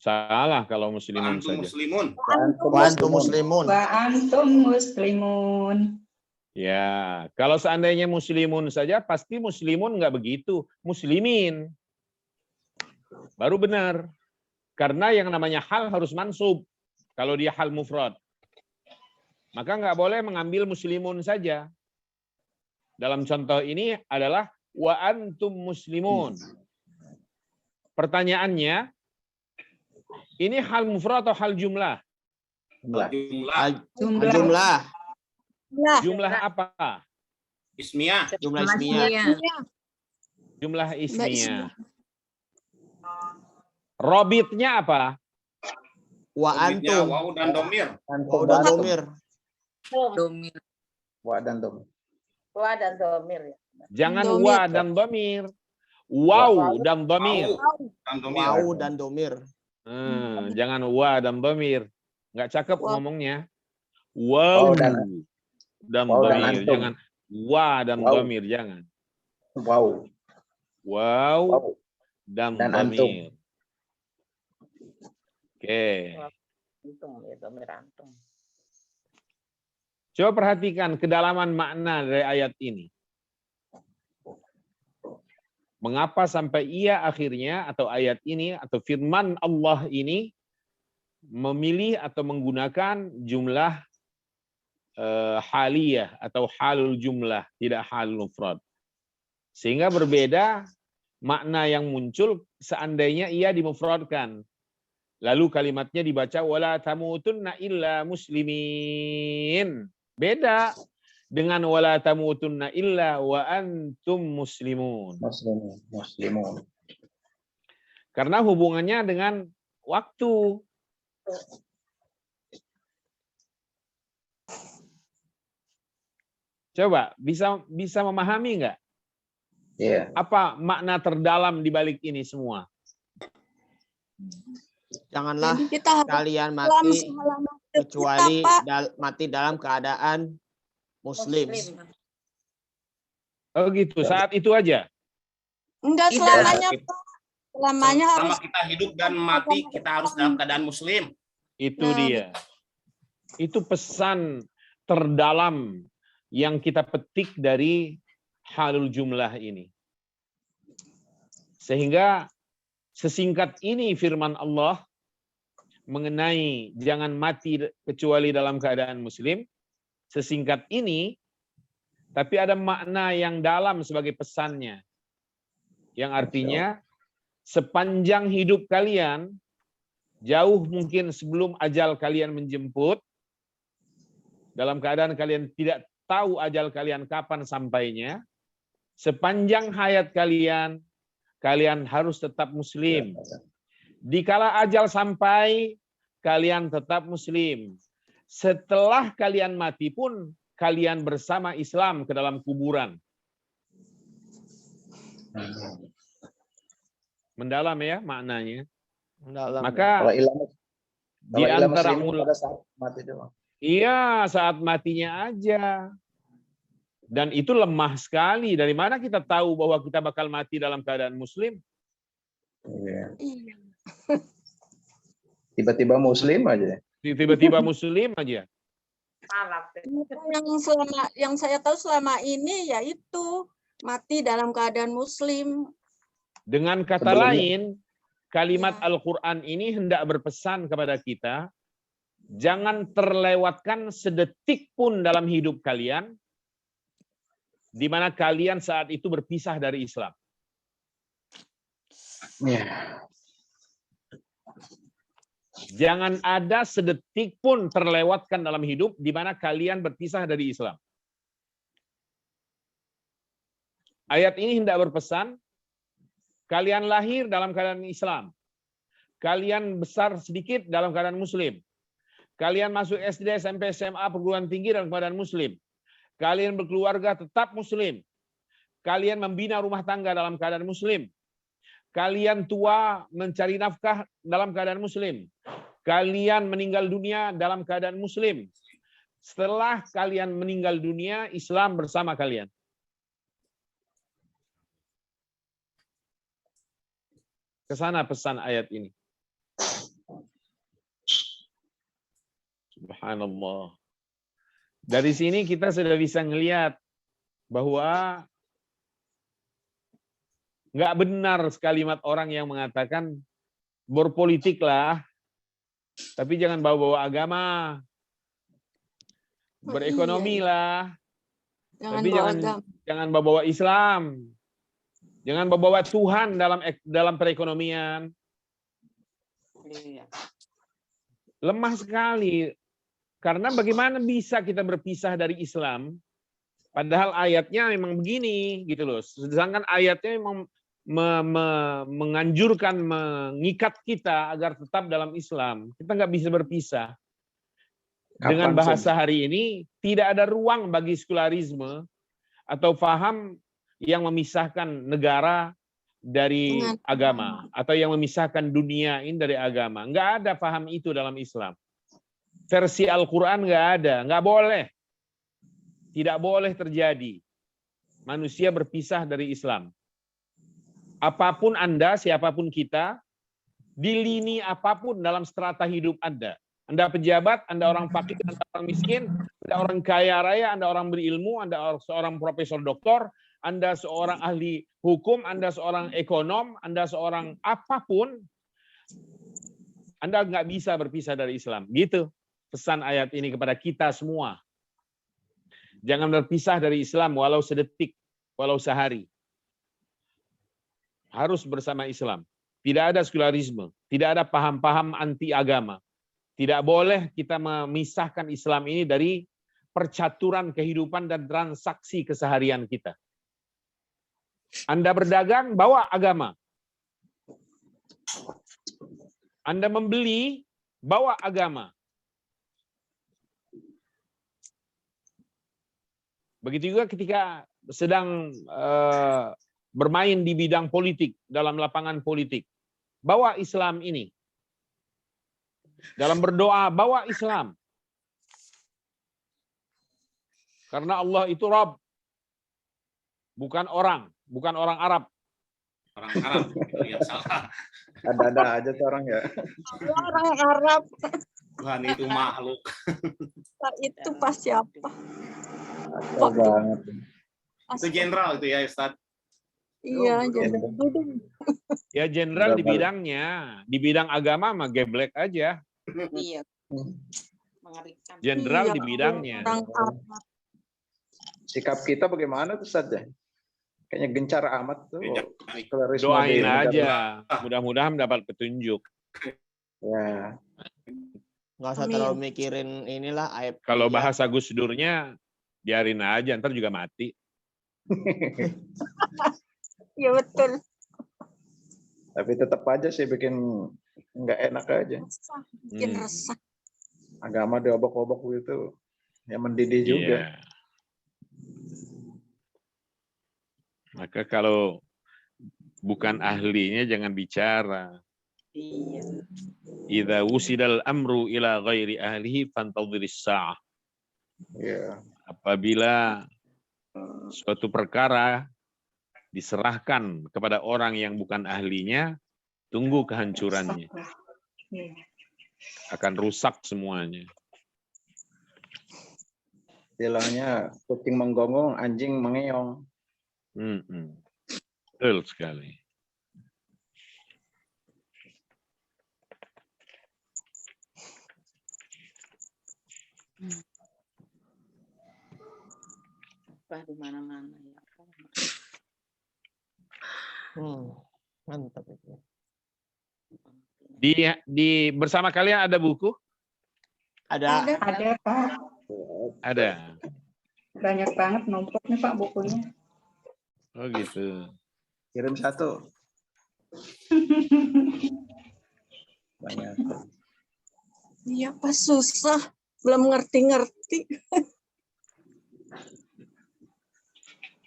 Salah kalau muslimun Antum saja. muslimun. Wa antum muslimun. Wa antum muslimun. Ya, kalau seandainya muslimun saja, pasti muslimun nggak begitu. Muslimin. Baru benar. Karena yang namanya hal harus mansub. Kalau dia hal mufrad. Maka nggak boleh mengambil muslimun saja. Dalam contoh ini adalah wa antum muslimun. Pertanyaannya, ini hal mufrad atau hal jumlah? Jumlah. Jumlah apa? Ismiyah. Jumlah ismiyah. Jumlah ismiyah. Robitnya apa? Wa Robitnya antum. waw dan domir. Wa dan domir. Wa dan domir. Wa dan domir ya. Jangan Domir. wa dan domir. Wow dan domir. Dan domir. Wau dan domir. Jangan wa dan domir. Nggak cakep Wow. ngomongnya. Wow Wow dan- dan wow dan domir. antum. Jangan wa dan Wow. domir. Jangan. Wow. Wow Wow. dan Dan antum. domir. Oke. Antum ya, domir antum. Coba perhatikan kedalaman makna dari ayat ini. Mengapa sampai ia akhirnya atau ayat ini atau firman Allah ini memilih atau menggunakan jumlah haliyah atau halul jumlah, tidak halul mufrad. Sehingga berbeda makna yang muncul seandainya ia dimufradkan. Lalu kalimatnya dibaca wala tamutunna illa muslimin. Beda dengan wala tamutunna illa wa antum muslimun. Muslimun. Karena hubungannya dengan waktu. Coba bisa memahami nggak Iya. apa makna terdalam di balik ini semua? Janganlah Jadi kita harus kalian dalam mati selama hidup kecuali kita, Pak. mati dalam keadaan muslim. Oh gitu, saat itu aja. Enggak Tidak. selamanya, Pak. Selamanya harus Selama kita hidup dan mati, kita harus dalam keadaan muslim. Itu Nah, dia. Itu pesan terdalam yang kita petik dari halul jumlah ini. Sehingga sesingkat ini firman Allah mengenai jangan mati kecuali dalam keadaan muslim. Sesingkat ini, tapi ada makna yang dalam sebagai pesannya. Yang artinya, sepanjang hidup kalian, jauh mungkin sebelum ajal kalian menjemput, dalam keadaan kalian tidak tahu ajal kalian kapan sampainya, sepanjang hayat kalian, kalian harus tetap muslim. Dikala ajal sampai, kalian tetap muslim. Setelah kalian mati pun, kalian bersama Islam ke dalam kuburan. Mendalam ya maknanya. Mendalam. Maka Kalau ilah di antara pada saat mati doang. iya, saat matinya aja. Dan itu lemah sekali. Dari mana kita tahu bahwa kita bakal mati dalam keadaan muslim? Iya. Iya. Tiba-tiba muslim aja. Tiba-tiba muslim aja. Salah. Yang saya tahu selama ini yaitu mati dalam keadaan muslim. Dengan kata Sebelumnya. lain, kalimat Ya. Al-Quran ini hendak berpesan kepada kita, jangan terlewatkan sedetik pun dalam hidup kalian, di mana kalian saat itu berpisah dari Islam. Ya. Jangan ada sedetik pun terlewatkan dalam hidup di mana kalian berpisah dari Islam. Ayat ini hendak berpesan, kalian lahir dalam keadaan Islam. Kalian besar sedikit dalam keadaan Muslim. Kalian masuk SD, SMP, SMA, perguruan tinggi dalam keadaan Muslim. Kalian berkeluarga tetap Muslim. Kalian membina rumah tangga dalam keadaan Muslim. Kalian tua mencari nafkah dalam keadaan Muslim. Kalian meninggal dunia dalam keadaan Muslim. Setelah kalian meninggal dunia, Islam bersama kalian. Kesana pesan ayat ini. Subhanallah. Dari sini kita sudah bisa ngelihat bahwa nggak benar sekalimat orang yang mengatakan berpolitiklah, tapi jangan bawa-bawa agama. Berekonomilah, tapi jangan bawa-bawa Islam. Jangan bawa Tuhan dalam perekonomian. Iya. Lemah sekali. Karena bagaimana bisa kita berpisah dari Islam? Padahal ayatnya memang begini, gitu loh. Sedangkan ayatnya memang menganjurkan, mengikat kita agar tetap dalam Islam. Kita nggak bisa berpisah. Dengan bahasa hari ini, tidak ada ruang bagi sekularisme atau paham yang memisahkan negara dari agama atau yang memisahkan dunia ini dari agama. Nggak ada paham itu dalam Islam. Versi Al-Quran nggak ada, nggak boleh. Tidak boleh terjadi. Manusia berpisah dari Islam. Apapun Anda, siapapun kita, di lini apapun dalam strata hidup Anda. Anda pejabat, Anda orang fakir, Anda orang miskin, Anda orang kaya raya, Anda orang berilmu, Anda seorang profesor doktor, Anda seorang ahli hukum, Anda seorang ekonom, Anda seorang apapun, Anda nggak bisa berpisah dari Islam. Gitu pesan ayat ini kepada kita semua. Jangan berpisah dari Islam walau sedetik, walau sehari. Harus bersama Islam. Tidak ada sekularisme, tidak ada paham-paham anti agama. Tidak boleh kita memisahkan Islam ini dari percaturan kehidupan dan transaksi keseharian kita. Anda berdagang, bawa agama. Anda membeli, bawa agama. Begitu juga ketika sedang bermain di bidang politik, dalam lapangan politik. Bawa Islam ini. Dalam berdoa, bawa Islam. Karena Allah itu Rabb. Bukan orang Arab. Orang Arab itu yang salah. Ada aja tuh orang ya. Orang Arab. Tuhan itu makhluk. Itu pas siapa? Kacau banget. Itu jenderal itu ya Ustaz. Iya, jenderal duduk. Ya jenderal di bidangnya, di bidang agama mah geblek aja. Iya. Mengerikan. Jenderal Iya, di bidangnya. orang Arab. Sikap kita bagaimana tuh Ustaz ya? Kayaknya gencar amat tuh. sekularisme Doain di negara. aja, mudah-mudahan dapat petunjuk. Ya. Nggak usah terlalu mikirin inilah aib. Kalau bahasa Gus Durnya, biarin aja, ntar juga mati. Iya betul. Tapi tetap aja sih bikin nggak enak aja. Bikin resah. Agama diobok-obok gitu. yang mendidih juga. Iya. Maka kalau bukan ahlinya jangan bicara. Iya. Idza wusidal amru ila ghairi ahlihi fantadhiris sa'ah. Iya. Apabila suatu perkara diserahkan kepada orang yang bukan ahlinya, tunggu kehancurannya. Akan rusak semuanya. Istilahnya kucing menggonggong, anjing mengeong. Betul sekali. Apa di mana-mana ya. Mantap itu. Di bersama kalian ada buku? Ada. Ada, Pak. Ada. Banyak banget numpuk nih, Pak, bukunya. Oh gitu. Kirim satu. Banyak. Iya, Pak, susah. Belum ngerti-ngerti.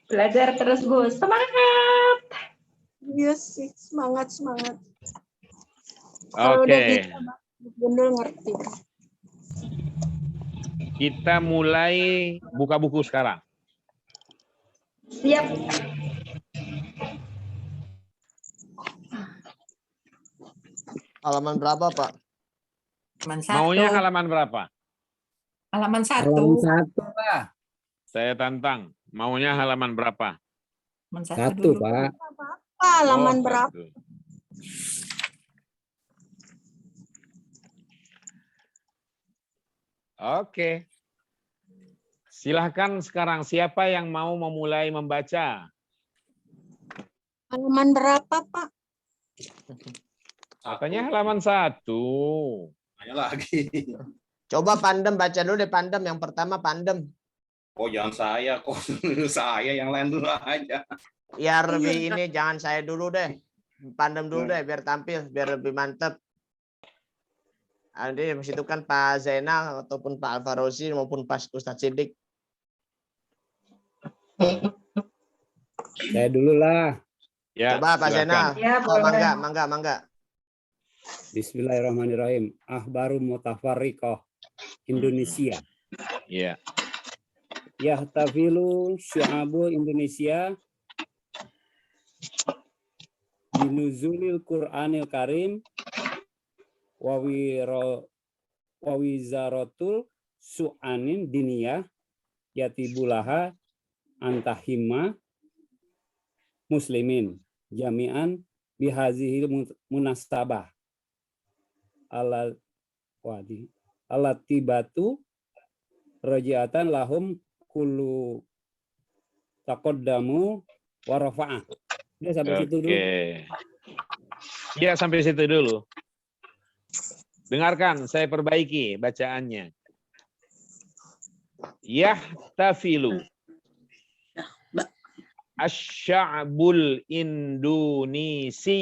Belajar terus, Bu. Semangat! Iya sih, semangat. Kalau udah Oke. bisa, bener ngerti. Kita mulai buka buku sekarang. Siap. Halaman berapa, Pak? Halaman 1. Maunya halaman berapa? Halaman 1. Halaman 1, Pak. Saya tantang. Maunya halaman berapa? Halaman 1, dulu. Pak. Halaman Oh, berapa? 1. Oke. Silahkan sekarang siapa yang mau memulai membaca? Halaman berapa, Pak? Katanya halaman 1. Tanya lagi. Coba Pandem baca dulu deh, Pandem. Yang pertama Pandem. Oh jangan saya kok. Saya yang lain dulu aja. Biar lebih ini, jangan saya dulu deh. Pandem dulu deh, biar tampil, biar lebih mantep. Nanti itu kan Pak Zainal ataupun Pak Alfarosi maupun Pak Ustadz Siddiq. Saya dulu lah. Ya, Coba Pak silakan. Zainal. Ya, Oh, boleh. mangga. Bismillahirrahmanirrahim. Akhbaru mutafarriqah Indonesia. Ya. Yahtafilu syu'abu Indonesia binuzulil Qur'anil Karim wa wizaratul su'anin diniyah yatibulaha antahimma muslimin jami'an bihazihil munasabah alatibatu rajiatan lahum kullu taqaddamu wa rafa'ah. Udah sampai situ dulu. Oke. Ya, sampai situ dulu. Dengarkan, saya perbaiki bacaannya. Yahtafilu asy-sya'bul Indonesiyu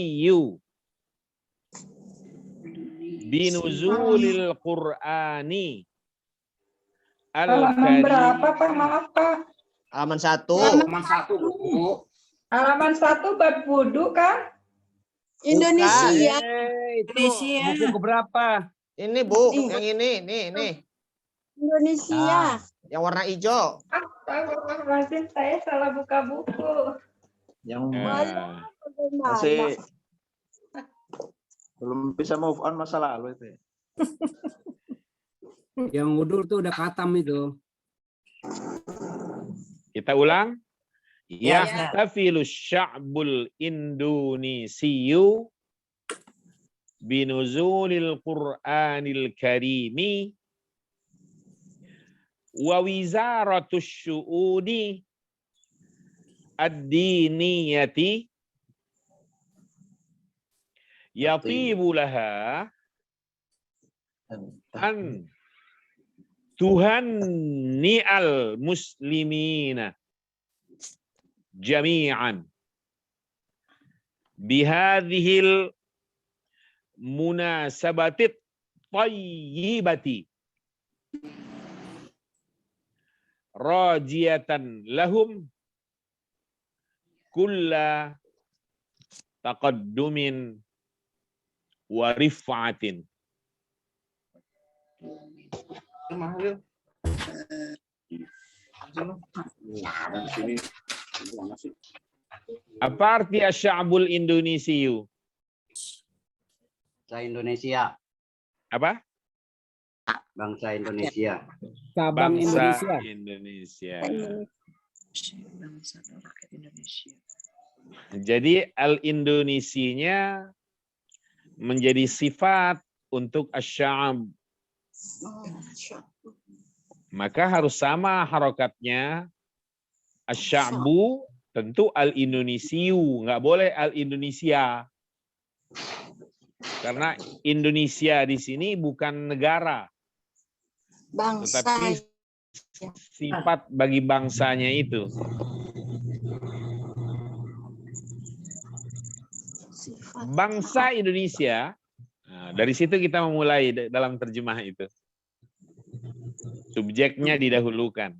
binuzulil Qur'ani Halaman berapa, al-karim. Pak? Maaf, Pak. Halaman 1. Halaman 1, Bu. Halaman 1 bab wudu, kan? Indonesia. Itu Indonesia. buku keberapa? Ini Bu, yang ini, nih. Indonesia. Yang warna hijau. Astagfirullahaladzim, saya salah buka buku. Yang Ya. masih belum bisa move on masa lalu itu. Yang wudhu tuh udah khatam itu. Kita ulang. Ya, Yahtafilu sya'bul Indonesiyu binuzulil Qur'anil karimi wa wizaratus syu'uni ad-diniyati yatibu laha an tuhanni'al muslimina jami'an bihadhil munasabatit tayyibati rajiyatan lahum kulla taqaddumin wa rif'atin. Apa arti asy'abul Indonesiyu? Bangsa Indonesia. Apa? Bangsa Indonesia. Cabang Bangsa Indonesia. Indonesia. Jadi al-Indonesinya menjadi sifat untuk asy'ab. Maka harus sama harokatnya. Asy'abu tentu al-Indonesiyu, nggak boleh al-Indonesia. Karena Indonesia di sini bukan negara, Bangsa. tetapi sifat bagi bangsanya itu. Bangsa Indonesia, nah, dari situ kita memulai dalam terjemah itu. Subjeknya didahulukan.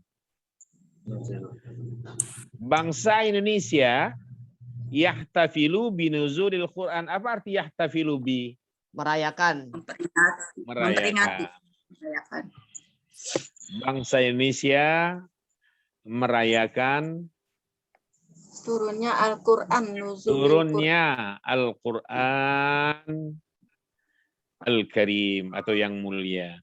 Bangsa Indonesia yahtafilu binuzulil Quran. Apa arti yahtafilu bi? Merayakan. Merayakan. Bangsa Indonesia merayakan Turunnya Al-Quran. turunnya Al-Quran Al-Karim atau yang mulia.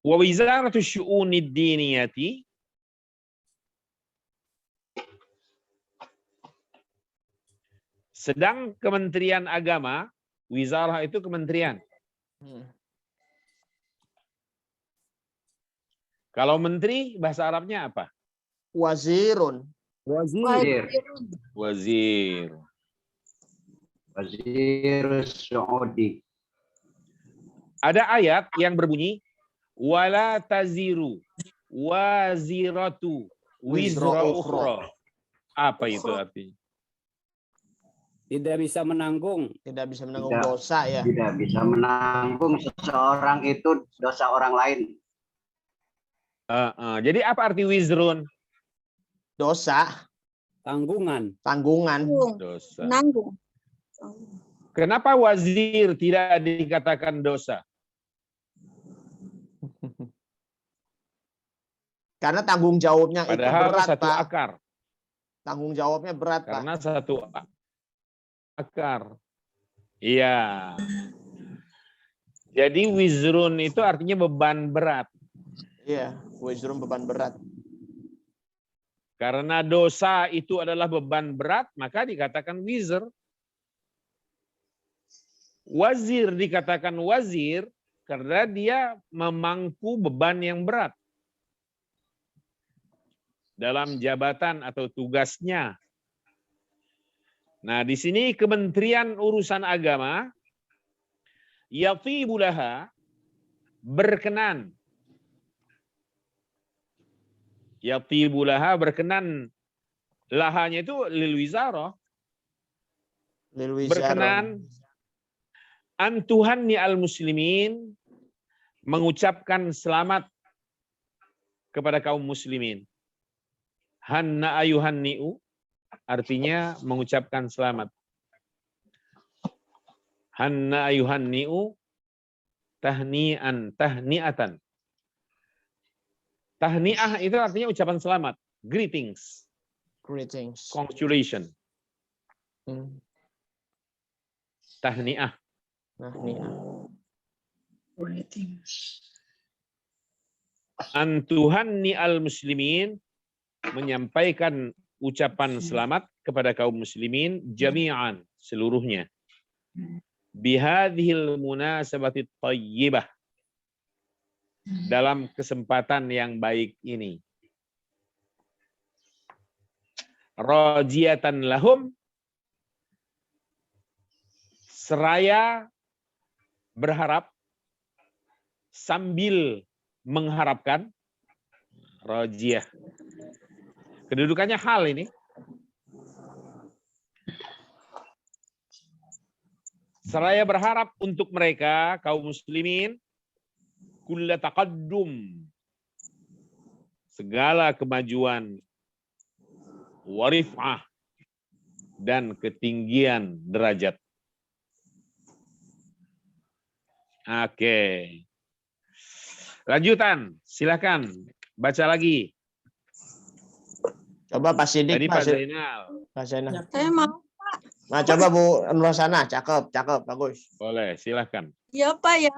Wa wizaratu syu'unid diniyati sedang Kementerian Agama, wizarah itu kementerian. Kalau menteri bahasa Arabnya apa? Wazirun. Wazir. Wazir. Wazir Saudi. Ada ayat yang berbunyi wala taziru waziratu wizra ukhra. Apa itu artinya? Tidak bisa menanggung. Tidak bisa menanggung dosa ya. Tidak bisa menanggung seseorang itu dosa orang lain. Jadi apa arti wizrun? Dosa. Tanggungan. Tanggungan. Dosa. Nanggung. Kenapa wazir tidak dikatakan dosa? Karena tanggung jawabnya itu Padahal berat, satu Pak. akar. Tanggung jawabnya berat, Pak. Karena satu akar. Iya. Jadi wizrun itu artinya beban berat. Iya, wizrun beban berat. Karena dosa itu adalah beban berat, maka dikatakan wizr. Wazir dikatakan wazir karena dia memangku beban yang berat dalam jabatan atau tugasnya. Nah, di sini Kementerian Urusan Agama yatibulaha berkenan. Yatibulaha berkenan. Lahanya itu lil wizarah. Berkenan antuhanni al muslimin mengucapkan selamat kepada kaum muslimin. Hanna ayuhanni'u artinya mengucapkan selamat. Hanna ayuhanni'u tahni'atan. Tahni'ah itu artinya ucapan selamat. Greetings. Greetings. Congratulation. Tahni'ah. Antuhanni al muslimin menyampaikan ucapan selamat kepada kaum muslimin jami'an seluruhnya. Bihadhil munasabati thayyibah. Dalam kesempatan yang baik ini. Rajiyatan lahum seraya berharap sambil mengharapkan. Rajiyah. Kedudukannya hal ini. Seraya berharap untuk mereka kaum muslimin kulla taqaddum, segala kemajuan, wa rif'ah, dan ketinggian derajat. Oke. Lanjutan, silakan baca lagi. Coba Pak Sidik, Tadi Pak Pak Zainal. Pak Zainal. Saya mau. Nah, coba Bu Nurhasana, cakep, cakep, bagus. Boleh, silakan. Ya Pak ya.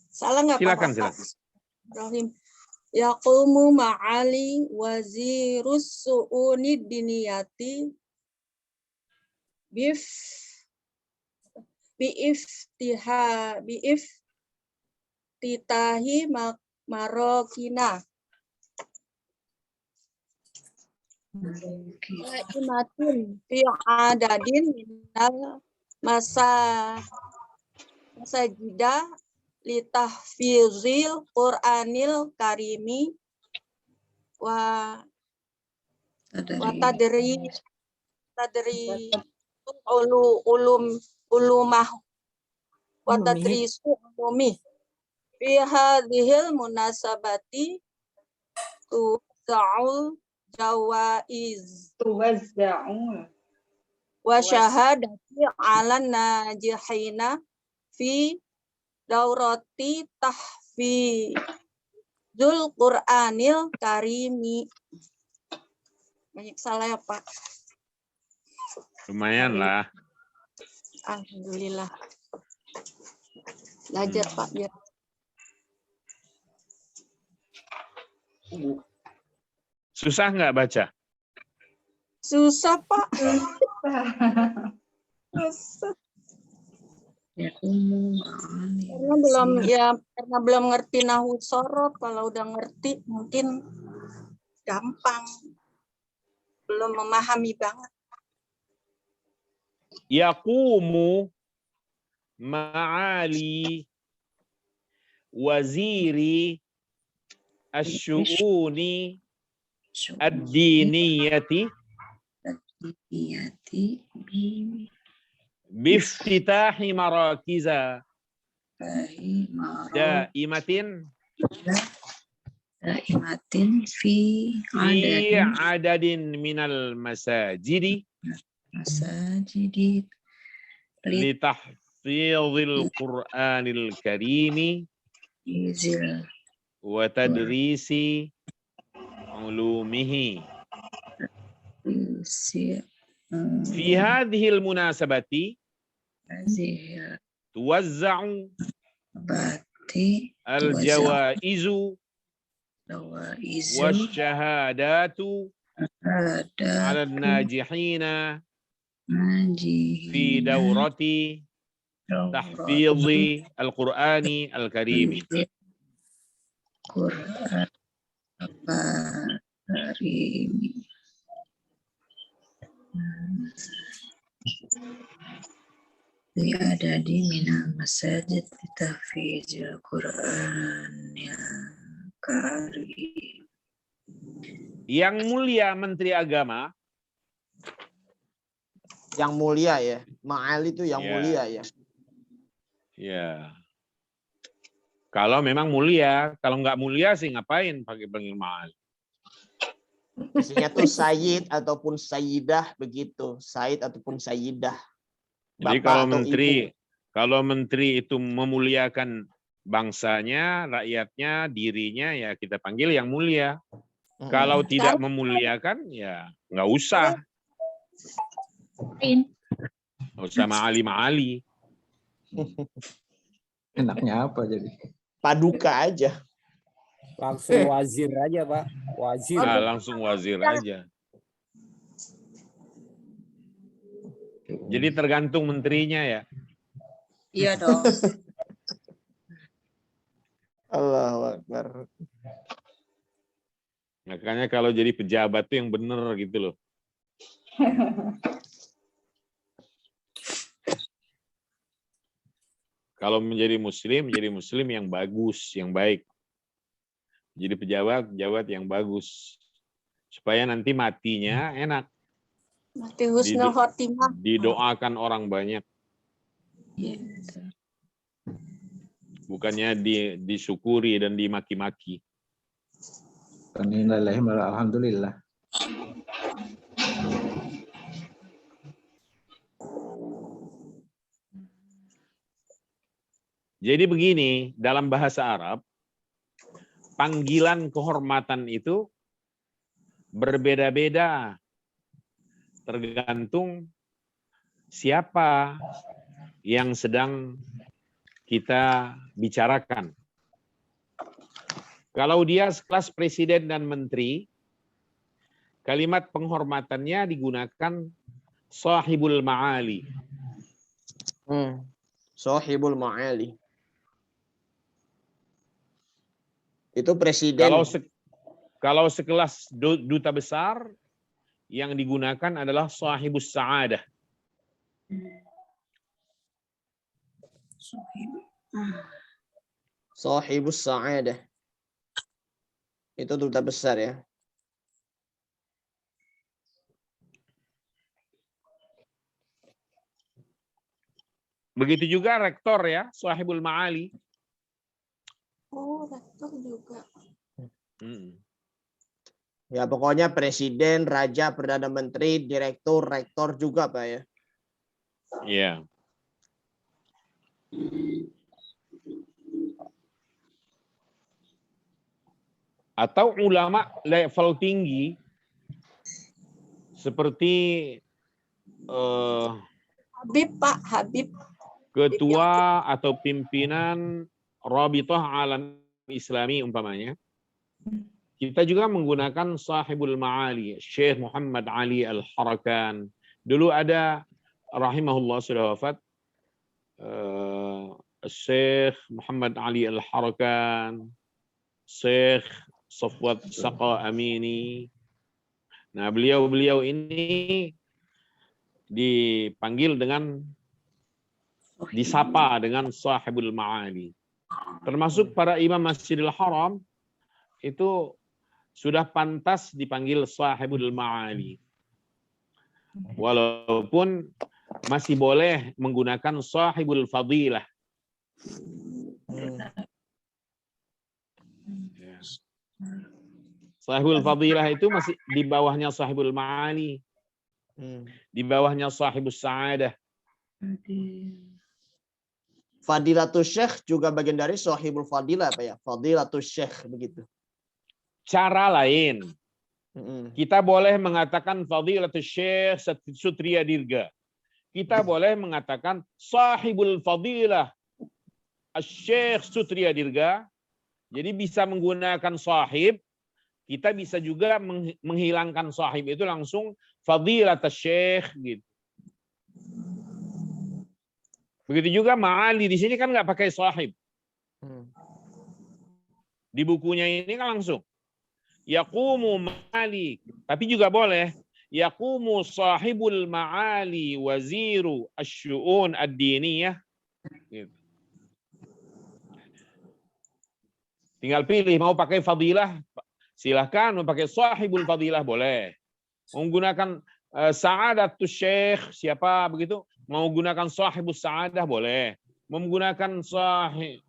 Salah nggak Pak? Silakan, silakan. Ibrahim. Yaqumu ma'ali wazirus su'uni diniyati biiftitahi marokina. Imatin fi adadin minal masajida litahfizil Qur'anil karimi wa tadri ulumah wa tadrisu ulumi fi hadhil munasabati tu'za'ul jawaiz wa syahadati 'alan najihina fi daurati tahfizul Qur'anil karimi. Banyak salah ya Pak. Lumayan lah. Alhamdulillah. Belajar Pak biar. Susah nggak baca? Susah Pak. Susah. Karena belum ngerti nahwu sorot. Kalau udah ngerti mungkin gampang. Belum memahami banget. Yaqumu ma'ali waziri asyu'uni ad-diniyati biftitahi marakiza daimatin fi adadin minal masajidi litahfizil Qur'anil karimi wa tadrisi ulumihi fi hadhil munasabati tuwazza'u al-jawaizu wasyahadatu 'ala an-najihina fi daurati tahfizi al-Qur'ani al-Karimi. Ada di minal masajid tahfizul Qur'anil karim. Yang mulia Menteri Agama. Yang mulia ya. Ma'ali itu yang mulia ya. Ya. Kalau memang mulia, kalau nggak mulia sih ngapain pakai panggil ma'ali? Biasanya tuh Sayyid ataupun Sayyidah begitu. Sayyid ataupun Sayyidah. Jadi kalau menteri itu memuliakan bangsanya, rakyatnya, dirinya, ya kita panggil yang mulia. Kalau tidak memuliakan, ya nggak usah. Nggak usah ma'ali. Enaknya apa jadi? Paduka aja. Langsung wazir aja Pak. Wazir. Nah, langsung wazir aja. Jadi tergantung menterinya ya. Iya dong. Allahu Akbar. Makanya kalau jadi pejabat tuh yang bener gitu loh. Kalau menjadi muslim yang bagus, yang baik. Jadi pejabat yang bagus. Supaya nanti matinya enak. Mati husnul khotimah. Didoakan orang banyak. bukannya disyukuri dan dimaki-maki. Alhamdulillah. Jadi begini, dalam bahasa Arab, panggilan kehormatan itu berbeda-beda tergantung siapa yang sedang kita bicarakan. Kalau dia sekelas presiden dan menteri, kalimat penghormatannya digunakan sahibul ma'ali. Sahibul ma'ali. Itu presiden. Kalau sekelas duta besar, yang digunakan adalah sahibus sa'adah. Sahibus sa'adah. Itu duta besar ya. Begitu juga rektor ya, sahibul ma'ali. Oh, rektor juga. Ya pokoknya presiden, raja, perdana menteri, direktur, rektor juga Pak ya. Iya. Atau ulama level tinggi seperti Habib Pak, Habib. ketua atau pimpinan Rabithah Alam Islami umpamanya. Kita juga menggunakan sahibul ma'ali, Syekh Muhammad Ali Al-Harakan. Dulu ada rahimahullah sudah wafat, Syekh Muhammad Ali Al-Harakan, Syekh Safwat Saqa Amini. Nah, beliau-beliau ini dipanggil dengan, disapa dengan sahibul ma'ali. Termasuk para imam Masjidil Haram itu sudah pantas dipanggil sahibul ma'ali. Walaupun masih boleh menggunakan sahibul fadilah. Sahibul fadilah itu masih di bawahnya sahibul ma'ali. Di bawahnya sahibus sa'adah. Fadilatus Syekh juga bagian dari sahibul fadilah Pak ya. Fadilatus Syekh begitu. Cara lain. Kita boleh mengatakan Fadilatul Syekh Sutria Dirga. Kita boleh mengatakan Sahibul Fadilah Syekh Sutria Dirga. Jadi bisa menggunakan sahib. Kita bisa juga menghilangkan sahib itu langsung Fadilatul Syekh gitu. Begitu juga Ma'ali. Di sini kan nggak pakai sahib. Di bukunya ini kan langsung. Yaqumu ma'ali, tapi juga boleh yaqumu sahibul ma'ali waziru asy-syu'un ad-diniyah. Gitu. Tinggal pilih mau pakai fadilah, silahkan. Mau pakai sahibul fadilah boleh. Mau menggunakan sa'adatus syekh siapa begitu, mau menggunakan sahibus sa'adah boleh. Mau menggunakan sahib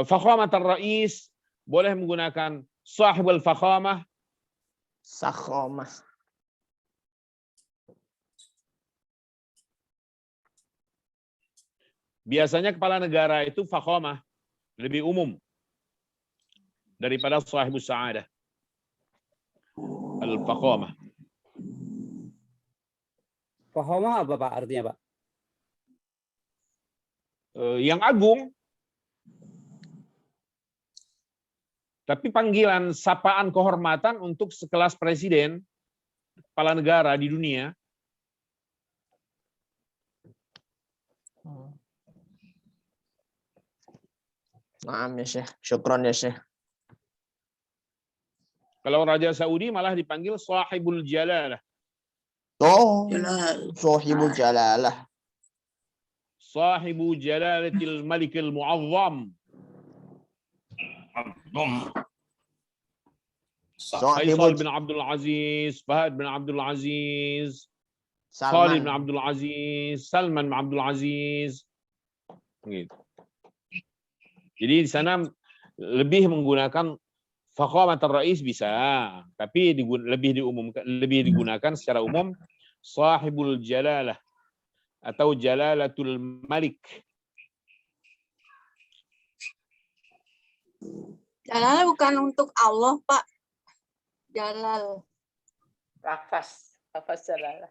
fakhamatur rais boleh menggunakan sahibul fakhamah. Sakhamah. Biasanya kepala negara itu fakhamah, lebih umum daripada sahibus sa'adah. Al-fakhamah. Fakhamah apa Pak artinya Pak? Yang agung. Tapi panggilan sapaan kehormatan untuk sekelas presiden, kepala negara di dunia. Naam ya Syekh. Syukron ya Syekh. Kalau Raja Saudi malah dipanggil sahibul jalalah. Oh, sahibul jalalah. Sahibu jalalatil malikil mu'azzam. Faisal bin Abdul Aziz, Fahad bin Abdul Aziz, Salih bin Abdul Aziz, Salman bin Abdul Aziz. Gitu. Jadi di sana lebih menggunakan faqamatur rais bisa, tapi lebih digunakan secara umum sahibul jalalah atau jalalatul malik. Jalal bukan untuk Allah, Pak. Jalal. Lafaz jalal.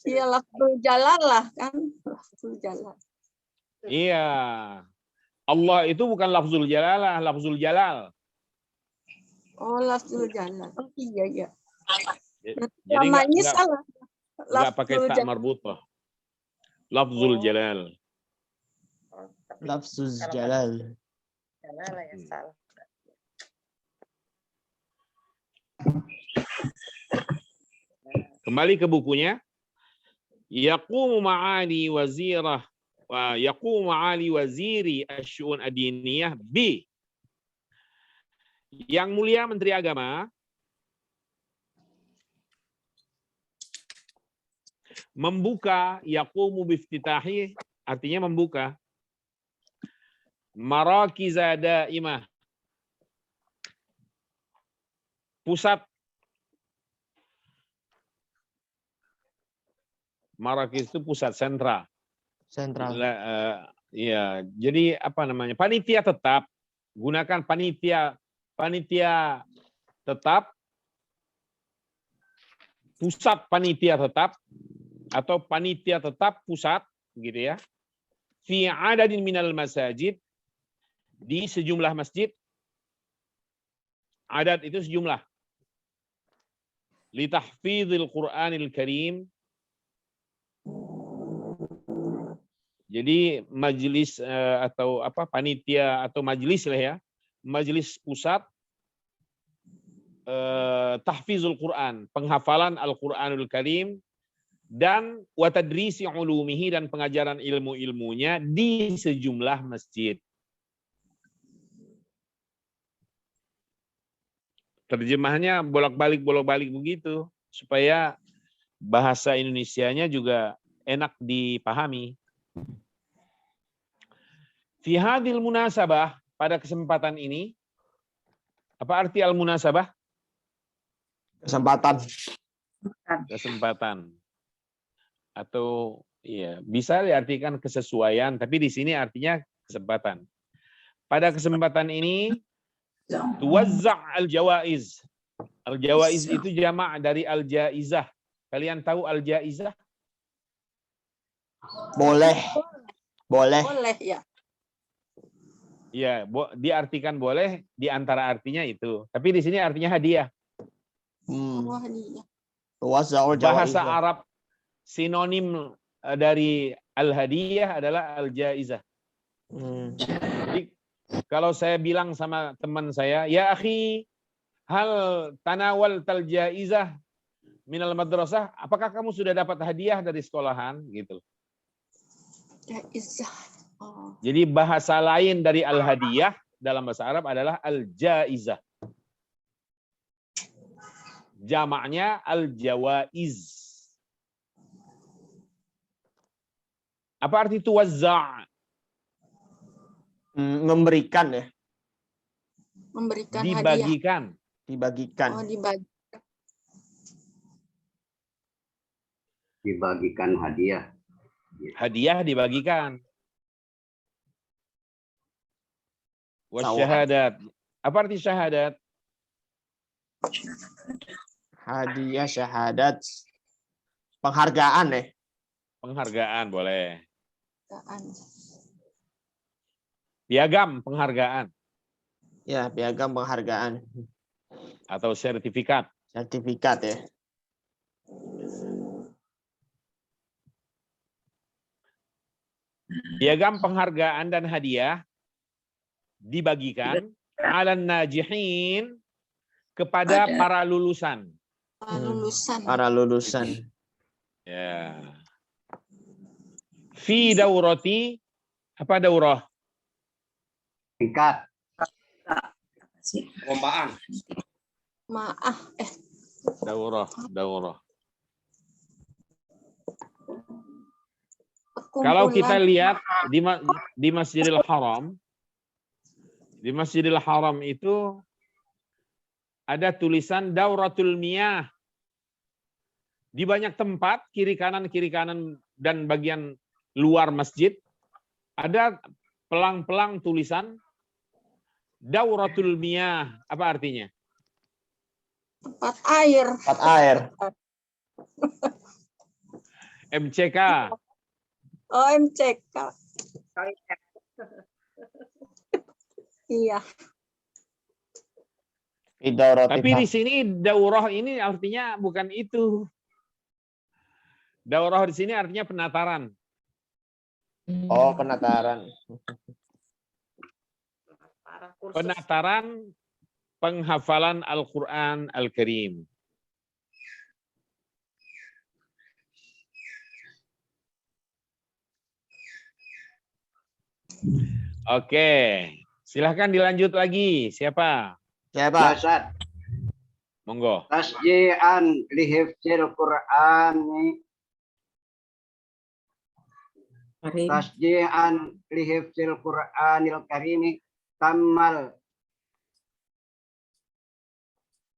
Iya, lafzul jalal lah kan. Lafzul jalal. Iya. Allah itu bukan lafzul jalalah, lafzul jalal. Oh, lafzul jalal. Oh, iya, iya. Jadi Selama ini salah. nggak pakai Lafzul tak jalal. marbutah. Lafzul jalal. Lafzul jalal. Jalal yang salah. Kembali ke bukunya. Yaqumu ma'ali wazirah wa yaqumu ma'ali waziri asy-syu'un ad-diniyah bi. Yang mulia Menteri Agama membuka, yaqumu biftitahi artinya membuka, marakiza daimah, pusat. Marakis itu pusat sentral. Sentral. Ya, jadi apa namanya? Panitia tetap. Gunakan panitia tetap, pusat panitia tetap atau panitia tetap pusat, gitu ya. Fi adadin minal masajid, di sejumlah masjid. Adad itu sejumlah. Li tahfizil Qur'anil Karim. Jadi majelis atau apa panitia atau majelis lah ya, majelis pusat tahfizul Quran, penghafalan Al-Qur'anul Karim dan wa tadrisi ulumihi dan pengajaran ilmu-ilmunya di sejumlah masjid. Terjemahnya bolak-balik begitu supaya bahasa Indonesianya juga enak dipahami. Fi hadhil munasabah, pada kesempatan ini, apa arti al-munasabah? Kesempatan. Atau ya, bisa diartikan kesesuaian, tapi di sini artinya kesempatan. Pada kesempatan ini tuwazza' al-jawaiz. Al-jawaiz itu jamak dari al-jaizah. Kalian tahu al-jaizah? Boleh. Boleh ya. Ya, diartikan boleh di antara artinya itu. Tapi di sini artinya hadiah. Oh, hadiah. Bahasa Arab sinonim dari al-hadiyah adalah al-jaizah. Jadi kalau saya bilang sama teman saya, ya akhi, hal tanawal tal jaizah minal madrasah, apakah kamu sudah dapat hadiah dari sekolahan gitu. Jaizah. Oh. Jadi bahasa lain dari al-hadiyah dalam bahasa Arab adalah al-jaizah. Jamaknya al-jawaiz. Apa arti tuwazza'? Memberikan ya. Memberikan dibagikan. Hadiah. Dibagikan. Oh, dibagikan. Dibagikan hadiah. Hadiah dibagikan. Wasyahadat. Apa arti syahadat? Hadiah, syahadat. Penghargaan ya. Penghargaan boleh. Penghargaan. Piagam penghargaan. Ya, piagam penghargaan. Atau sertifikat. Sertifikat ya. Piagam penghargaan dan hadiah dibagikan alan najihin kepada para lulusan. Para lulusan. Ya. Fi daurati, apa daurah? Tingkat. Perlombaan. Daurah. Kalau kita lihat di Masjidil Haram, Di Masjidil Haram itu ada tulisan Dauratul Miyah. Di banyak tempat, kiri kanan dan bagian luar masjid, ada pelang-pelang tulisan Dauratul Miyah. Apa artinya? Tempat air. Tempat air. MCK. Oh, MCK. Iya. Tapi di sini daurah ini artinya bukan itu. Daurah di sini artinya penataran. Oh, penataran. Penataran penghafalan Al-Quran Al-Karim. Oke, silahkan dilanjut lagi. Siapa? Siapa? Ustaz. Monggo. Tasji'an lihifzil Qur'ani. Tasji'an lihifzil Qur'anil Karimi tammal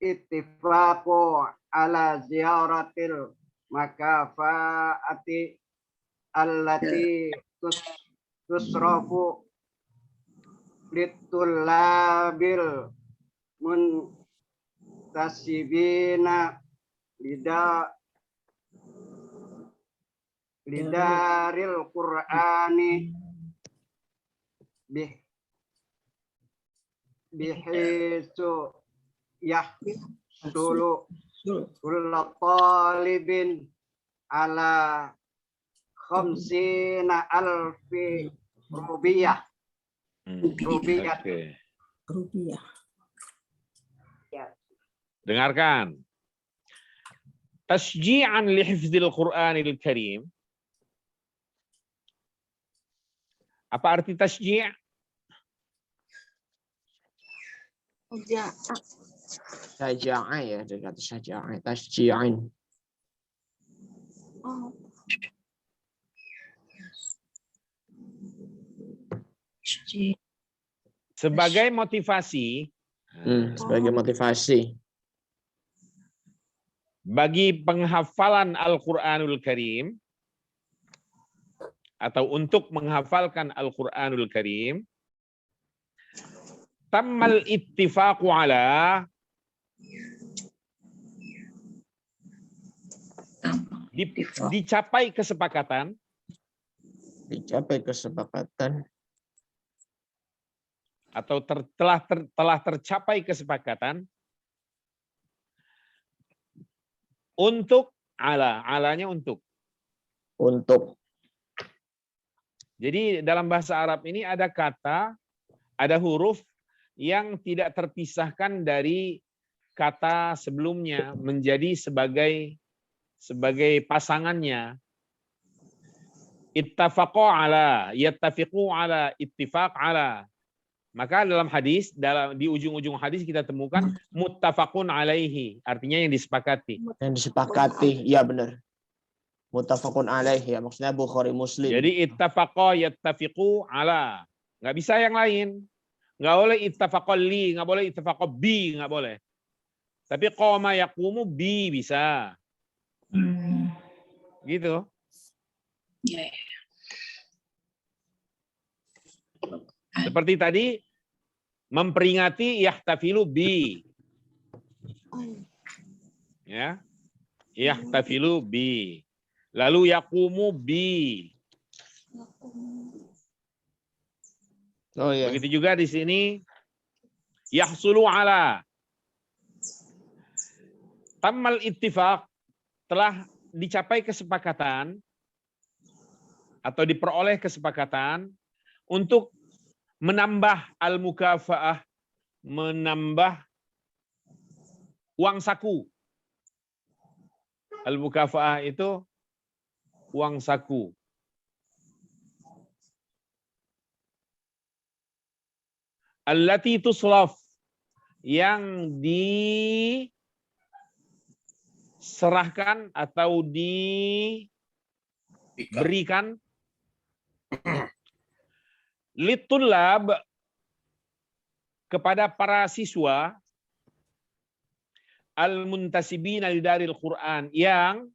ittifaqu ala ziyaratil makafaati allati tusrafu litullabil muntasibina lidaril Qur'ani bihisu yahsulu kulla talibin ala khamsina alfi rubiyah. Oke. Dengarkan. Tasji'an li hifdzil Qur'anil Karim. Apa arti tasji'? Saja'a ya, dia kata saja'a, tasji'an. Oh. Sebagai motivasi. Sebagai motivasi. Bagi penghafalan Al-Quranul Karim. Atau untuk menghafalkan Al-Quranul Karim. Tammal ittifaqu ala. Dicapai kesepakatan. Dicapai kesepakatan. Atau telah tercapai kesepakatan untuk alanya untuk jadi dalam bahasa Arab ini ada kata, ada huruf yang tidak terpisahkan dari kata sebelumnya menjadi sebagai pasangannya. Ittafaqu ala, yattafiqu ala, ittifaq ala. Maka dalam hadis, di ujung-ujung hadis kita temukan muttafaqun alaihi, artinya yang disepakati. Yang disepakati, iya benar. Muttafaqun alaihi, ya maksudnya Bukhari Muslim. Jadi ittafaqa yattafiqu ala. Nggak bisa yang lain. Nggak boleh ittafaqa li, nggak boleh ittafaqa bi, nggak boleh. Tapi qama yaqumu bi bisa. Gitu. Seperti tadi, memperingati yahtafilu bi. Ya. Yahtafilu bi. Lalu yaqumu bi. Oh ya. Begitu juga di sini yahsulu ala. Tammal ittifaq, telah dicapai kesepakatan atau diperoleh kesepakatan untuk menambah al-mukafa'ah, menambah uang saku. Al-mukafa'ah itu uang saku. Allati tuslaf, yang diserahkan atau diberikan litulab kepada para siswa al-muntasibina li Daril Quran yang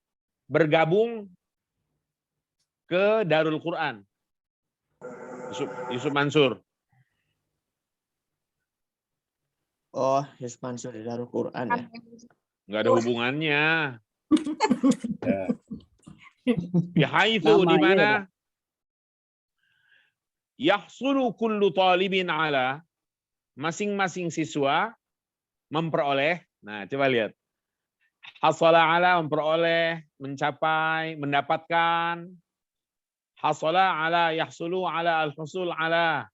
bergabung ke Darul Quran. Yusuf Mansur. Oh, Yusuf Mansur di Darul Quran ya. Nggak ada hubungannya. Ya itu di mana yahsulu kullu talibin ala, masing-masing siswa memperoleh. Nah, coba lihat. Hasala ala, memperoleh, mencapai, mendapatkan. Hasala ala, yahsulu ala, al-husul ala.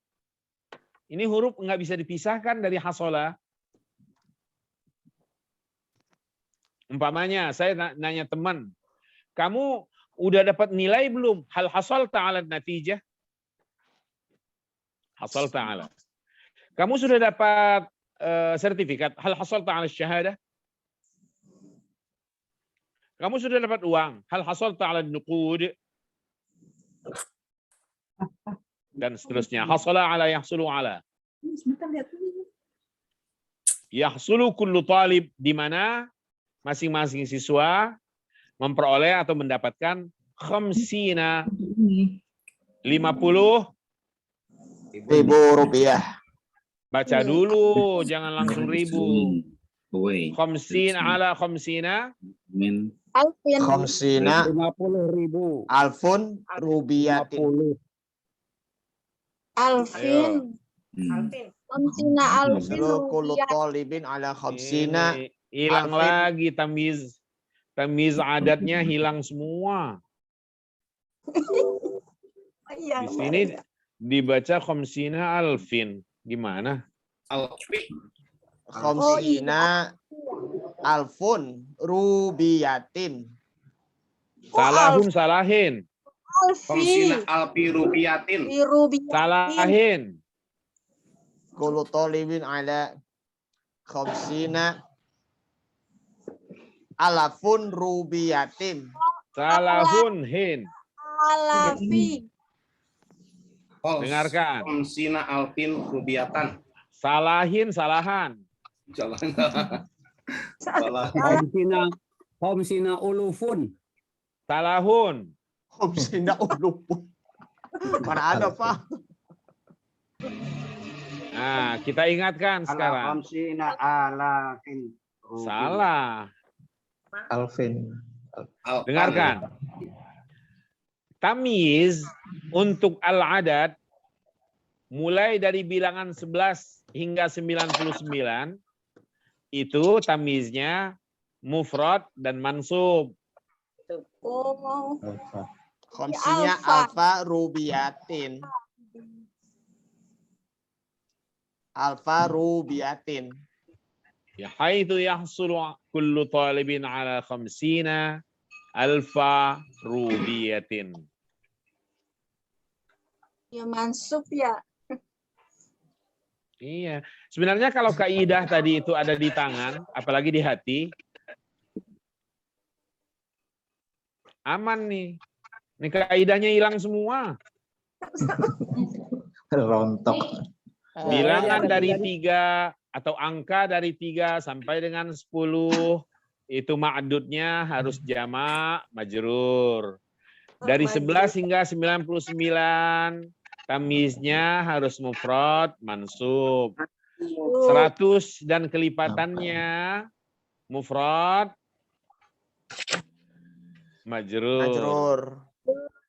Ini huruf nggak bisa dipisahkan dari hasala. Umpamanya, saya nanya teman, kamu udah dapat nilai belum? Hal hasal ta'ala natijah? Hasal ta'ala. Kamu sudah dapat sertifikat? Hal hasal ta'ala syahadah? Kamu sudah dapat uang? Hal hasal ta'ala nuqud? Dan seterusnya. Hasala ala yahsulu ala. Yahsulu kullu talib, di mana masing-masing siswa memperoleh atau mendapatkan khamsina, 50.000 rupiah. Baca dulu, jangan langsung ribu. Khamsina ala khamsina. Khamsina 50.000. alfun rubiyatin. Alfin. Khamsina alfin Seluruh kullu rupiah. talibin ala khamsina. Hilang alfin. lagi tamiz adatnya hilang semua. Di sini dibaca khamsina alfin. Gimana? Khamsina alfun rubiyatin. Salahun salahin. Khamsina alfi rupiatin. Salahin. Kullu talibin ala khamsina alafun rubiyatin. Salahun hin. Alafi. Dengarkan. Khamsina alfin rubiatan. Salahin salahan. Khamsina ulufun. Salahun. Khamsina ulufun. Mana ada, Pak? Nah, kita ingatkan sekarang. Khamsina alafin. Salah. Alvin. Dengarkan. Tamyiz untuk al-adad mulai dari bilangan 11 hingga 99 itu tamyiznya mufrad dan mansub. Oh. Khamsina alfa rubiyatin. Alfa rubiyatin. Ya haitsu yahsulu kullu talibin ala khamsina alfa rubiyatin. Ya mansub ya. Iya. Sebenarnya kalau kaidah tadi itu ada di tangan, apalagi di hati, aman nih. Ini kaidahnya hilang semua. Rontok. Bilangan dari 3 atau angka dari 3 sampai dengan 10 itu ma'dudnya harus jamak majrur. Dari 11 hingga 99 tamyiznya harus mufrad mansub. 100 dan kelipatannya mufrad majrur.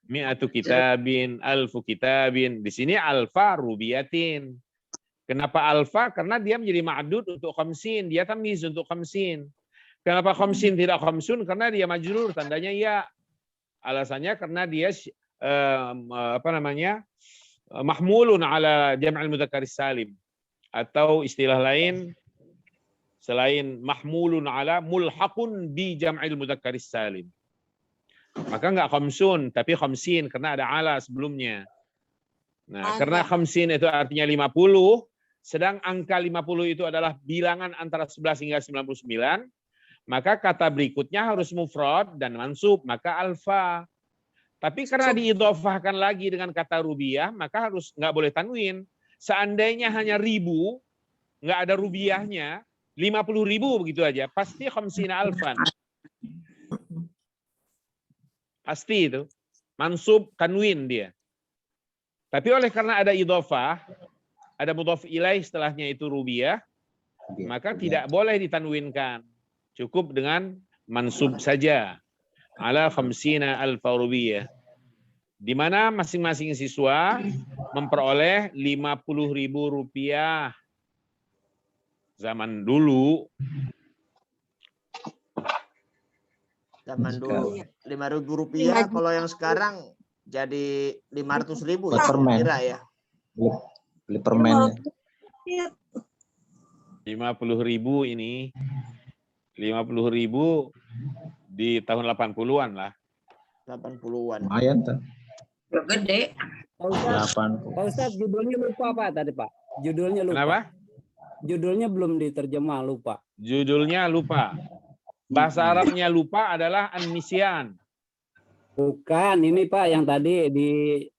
Mi'atu kitabin, alfu kitabin. Di sini alfa rubiyatin. Kenapa alfa? Karena dia menjadi ma'dud untuk khamsin. Dia tamyiz untuk khamsin. Kenapa khamsin tidak khamsun? Karena dia majrur, tandanya ya. Alasannya karena dia mahmulun ala jam'al mudzakkar salim. Atau istilah lain selain mahmulun ala mulhaqun bi jam'il mudzakkar salim. Maka enggak khamsun, tapi khamsin karena ada ala sebelumnya. Nah, karena khamsin itu artinya 50, sedang angka 50 itu adalah bilangan antara 11 hingga 99, maka kata berikutnya harus mufrad dan mansub, maka alfa. Tapi karena diidhofahkan lagi dengan kata rubiyah, maka harus nggak boleh tanwin. Seandainya hanya 1000, nggak ada rubiahnya, 50.000 begitu aja, pasti 50 alfan. Pasti itu. Mansub tanwin dia. Tapi oleh karena ada idhofah, ada mudhaf ilaih setelahnya itu rubiah, maka tidak boleh ditanwinkan. Cukup dengan mansub saja. Ala 50 alfa rubiah. Di mana masing-masing siswa memperoleh 50.000 rupiah. Zaman dulu. Zaman dulu 5.000 rupiah, kalau yang sekarang jadi 500.000 ya, Permen. kira ya. Beli permen. 50.000 ini, 50.000 di tahun 80-an lah. 80-an. Lumayan tuh. Gede. Pak Ustadz, judulnya lupa Pak tadi Pak. Judulnya lupa. Kenapa? Judulnya belum diterjemah, lupa. Judulnya lupa. Bahasa Arabnya lupa adalah an-nisyan. Bukan, ini Pak yang tadi di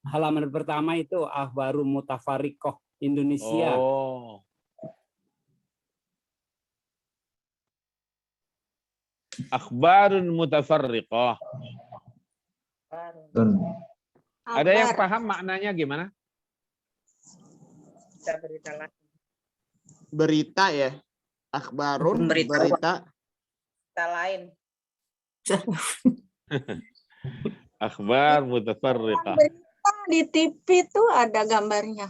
halaman pertama itu Akhbaru Mutafarriqah Indonesia. Oh. Akhbarun mutafarriqah. Ada yang paham maknanya gimana? Berita ya. Akhbarun, berita. Kita lain. Akhbar mutafarriqah. Berita di TV tuh ada gambarnya.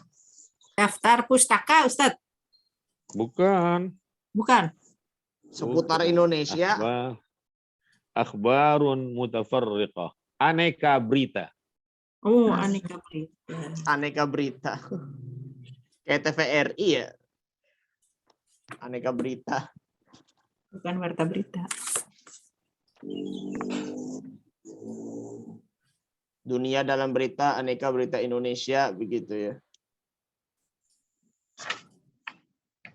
Daftar pustaka, Ustadz. Bukan. Bukan. Seputar Indonesia. Akhbarun mutafarriqah. Aneka berita. Oh, aneka berita. Aneka berita. Kayak TVRI ya. Aneka berita. Bukan warta berita. Dunia dalam berita, aneka berita Indonesia, begitu ya.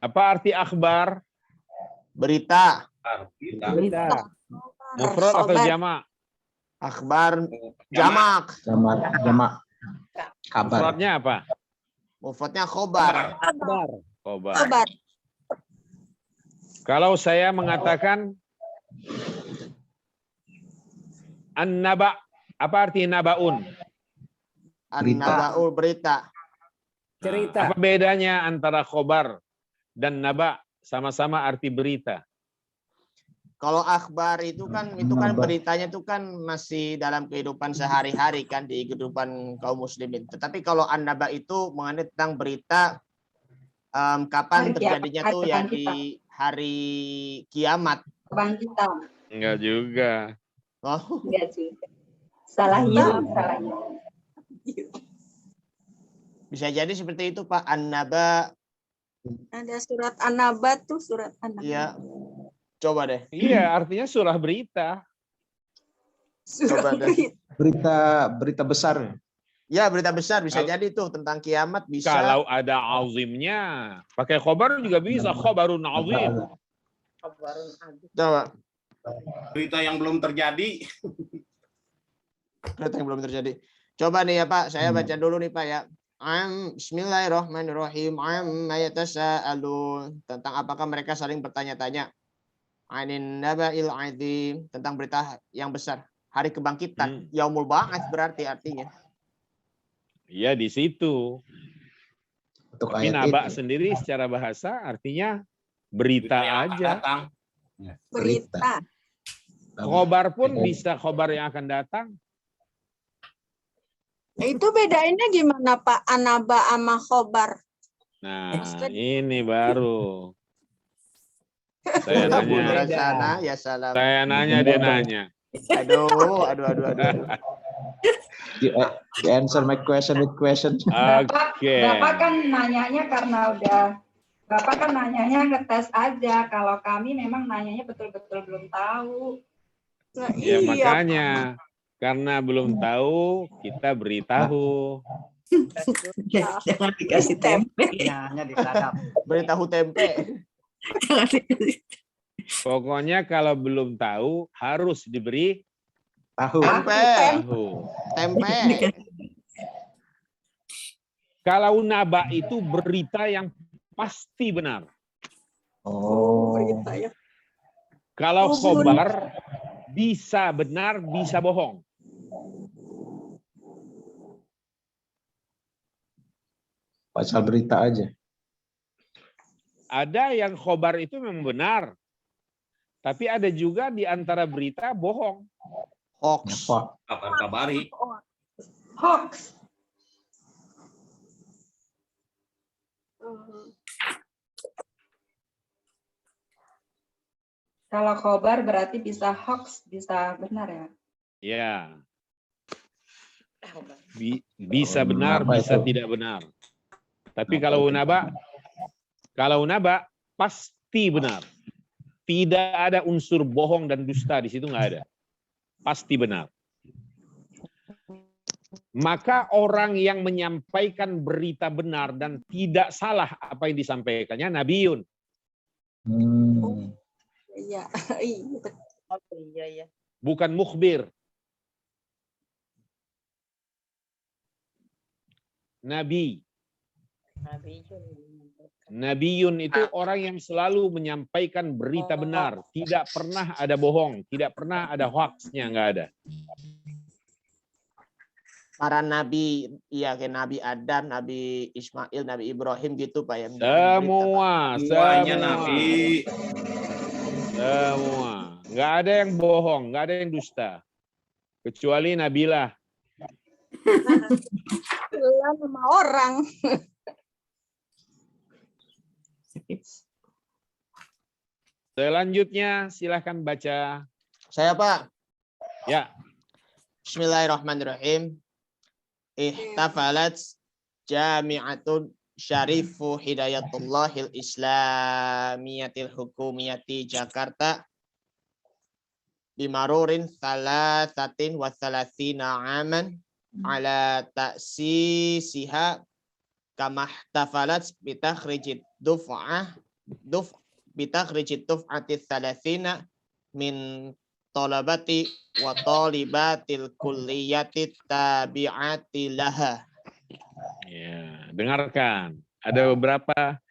Apa arti akhbar? Berita. Berita. Mufrad atau jamak? Akhbar jamak. Jamak. Kabar. Mufradnya apa? Mufradnya khobar. Khobar. Kalau saya mengatakan an-naba, apa arti nabaun? An-naba'ul berita. Cerita. Apa bedanya antara khobar dan naba? Sama-sama arti berita. Kalau akhbar itu kan beritanya itu kan masih dalam kehidupan sehari-hari kan, di kehidupan kaum muslimin. Tetapi kalau an-naba itu mengenai tentang berita kapan terjadinya tuh ya di hari kiamat. Kebangkitan. Enggak juga. Oh. Enggak juga. Salahnya. Bisa jadi seperti itu Pak. An-naba. Ada surat An-naba tuh, surat An-naba. Iya. Coba deh. Iya, artinya surah berita. Coba deh. Berita besar. Ya, berita besar bisa jadi tuh tentang kiamat bisa. Kalau ada azimnya, pakai khobar juga bisa, khobarun azim. Coba. Berita yang belum terjadi. Berita yang belum terjadi. Coba nih ya Pak, saya baca dulu nih Pak ya. Bismillahirrahmanirrahim. Yatasaalun. Tentang apakah mereka saling bertanya-tanya. Anin naba'il azim, tentang berita yang besar, hari kebangkitan. Yaumul ba'ats berarti artinya. Iya, di situ. Untuk Tapi ayat naba itu. sendiri secara bahasa artinya berita aja. Berita. Khobar pun bisa khobar yang akan datang. Itu bedainnya gimana Pak? An-naba sama khobar. Nah, ini baru. Saya nanya. Ya salam. Saya nanya, dia nanya. Aduh. You answer my question with question. Oke. Bapak kan nanyanya karena Bapak kan nanyanya ngetes aja. Kalau kami memang nanyanya betul-betul belum tahu. Nah, Ya iya, makanya karena belum tahu kita beritahu. Jangan dikasih tempe. Hanya disadap. Beritahu tempe. Pokoknya kalau belum tahu harus diberi Tahu. Tempe. Kalau naba itu berita yang pasti benar. Berita ya. Kalau Oh, khobar bisa benar, bisa bohong. Pasal berita aja. Ada yang khobar itu memang benar. Tapi ada juga di antara berita bohong. Hoax. Kabar-kabari. Hoax. Kalau khobar berarti bisa hoax, bisa benar ya? Ya. Bisa benar, bisa tidak benar. Tapi kalau naba pasti benar. Tidak ada unsur bohong dan dusta di situ, nggak ada. Pasti benar. Maka orang yang menyampaikan berita benar dan tidak salah apa yang disampaikannya nabiun. Iya, iya. Bukan mukhbir. Nabi. Nabiun itu orang yang selalu menyampaikan berita benar, tidak pernah ada bohong, tidak pernah ada hoaxnya, nggak ada. Para nabi, ya kayak Nabi Adam, Nabi Ismail, Nabi Ibrahim gitu Pak ya. Semuanya nabi. Semua. Nggak ada yang bohong, nggak ada yang dusta. Kecuali Nabilah. Sama orang. Selanjutnya silahkan baca. Saya Pak. Ya. Bismillahirrahmanirrahim. Ihtafalat Jami'atun Syarifu Hidayatullahil Islamiyatil Hukumiyati Jakarta bimarurin 33 aman ala ta'sisiha kama ihtafalat bitakhrijid bitakhrijid duf'ati 30 min talabati wa talibatil kulliyati tabi'ati laha. Ya, dengarkan. Ada beberapa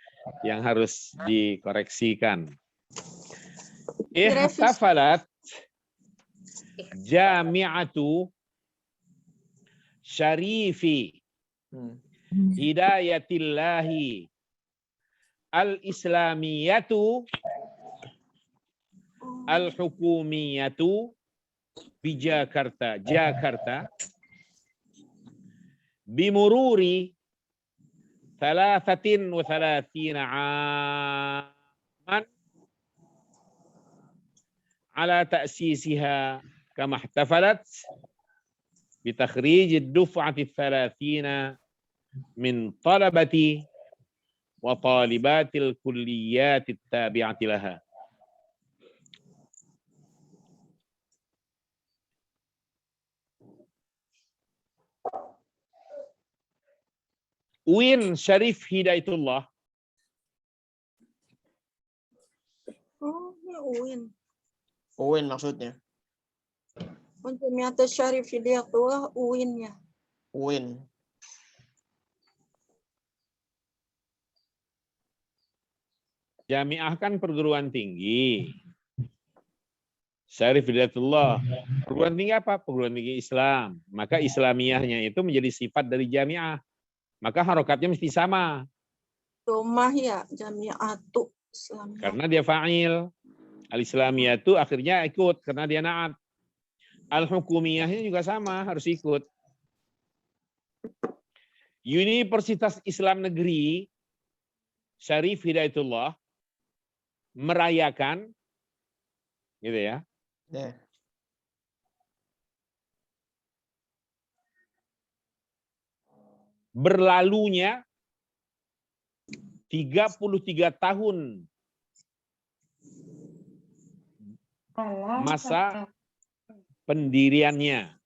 yang harus dikoreksikan. Ihtafalat Jami'atu Syarifi Hidayatillahi Al-Islamiyatu Al-Hukumiyatu di Jakarta bimururi 33 aman ala ta'sisiha kama ihtafalat bitakhrij ad-duf'ati 30 min talabati wa talibatil kulliyati at-tabi'ati laha. UIN Syarif Hidayatullah. Oh, UIN. UIN maksudnya. Jami'at Syarif Hidayatullah UIN ya. UIN. Jamiah kan perguruan tinggi. Syarif Hidayatullah. Perguruan tinggi apa? Perguruan tinggi Islam. Maka Islamiyahnya itu menjadi sifat dari jamiah. Maka harokatnya mesti sama. Domah ya, Jami'atu Islamiyah. Karena dia fa'il. Al-Islamiyah itu akhirnya ikut karena dia na'at. Al-Hukumiyahnya juga sama, harus ikut. Universitas Islam Negeri Syarif Hidayatullah merayakan gitu ya. Berlalunya 33 tahun masa pendiriannya,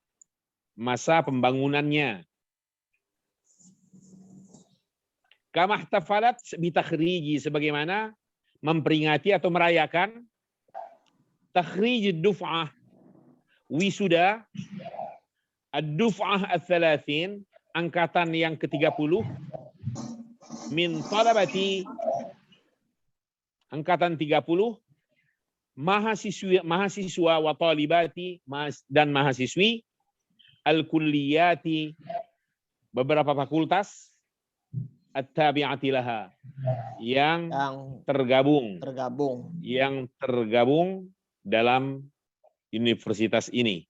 masa pembangunannya. Kama ihtafalat bitakhriji, sebagaimana memperingati atau merayakan takhrij duf'ah, wisuda ad-duf'ah ats-30, angkatan yang ke-30 min talabati angkatan 30, mahasiswa wa talibati dan mahasiswi, al-kulliyati, beberapa fakultas, at-tabi'ati laha, yang tergabung dalam universitas ini.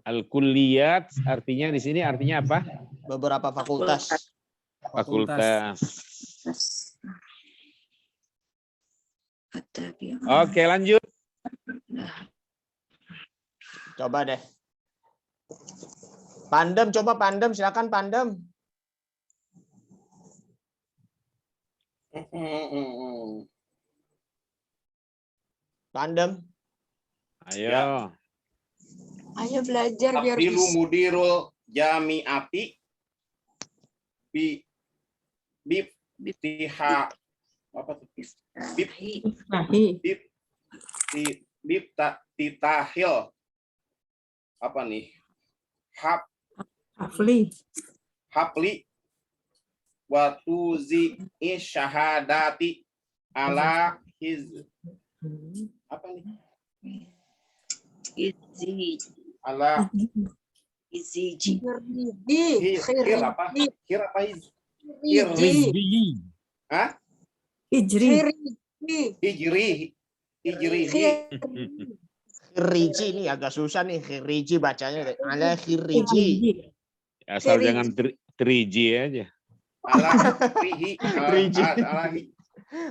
Al-kulliyat artinya di sini artinya apa? Beberapa fakultas. Fakultas. Oke, lanjut. Coba deh. Pandem, coba Pandem, silakan Pandem. Pandem. Ayo. Ayo belajar biar Abdilu bisa. mudirul jamiati biftiha apa tuh? Titahil apa nih? Hapli wa tuzi syahadati ala apa nih? Ala Iziji. Hah? Khiriji ini agak susah nih, khiriji bacanya. Ala khiriji. Asal jangan 3G aja. Ala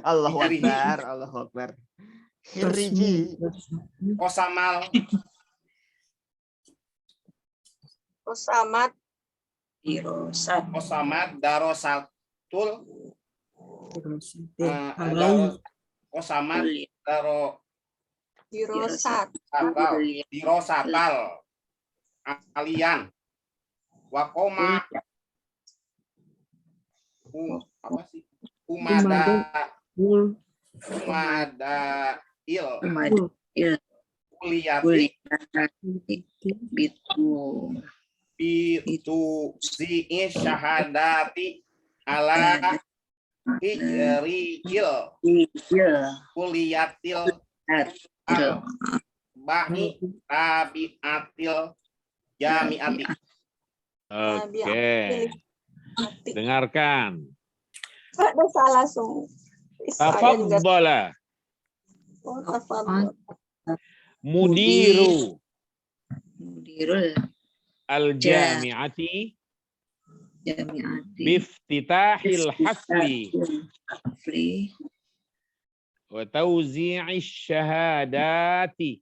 Allahu Akbar, Allahu Akbar. Khiriji. Osamat. Osamat darosatul. Osamat dirosatal alian wakoma apa sih kuliati bitu zi'i syahadati ala hijriyil kuliatil ba'i tabi'atil jami'ati. Oke. Dengarkan. Ada salah semua. Tafadhala. Mudirul al-jami'ati biftitahil hafli wa tawzi'i syahadati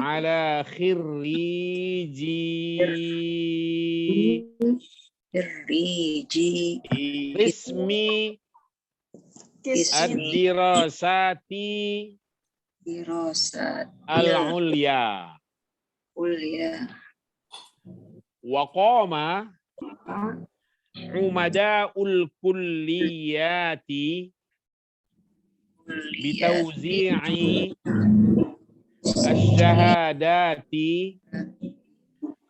ala khirriji ismi ad-dirasati al-ulya wa qama umada'ul kulliyati bitawzi'i asyhadati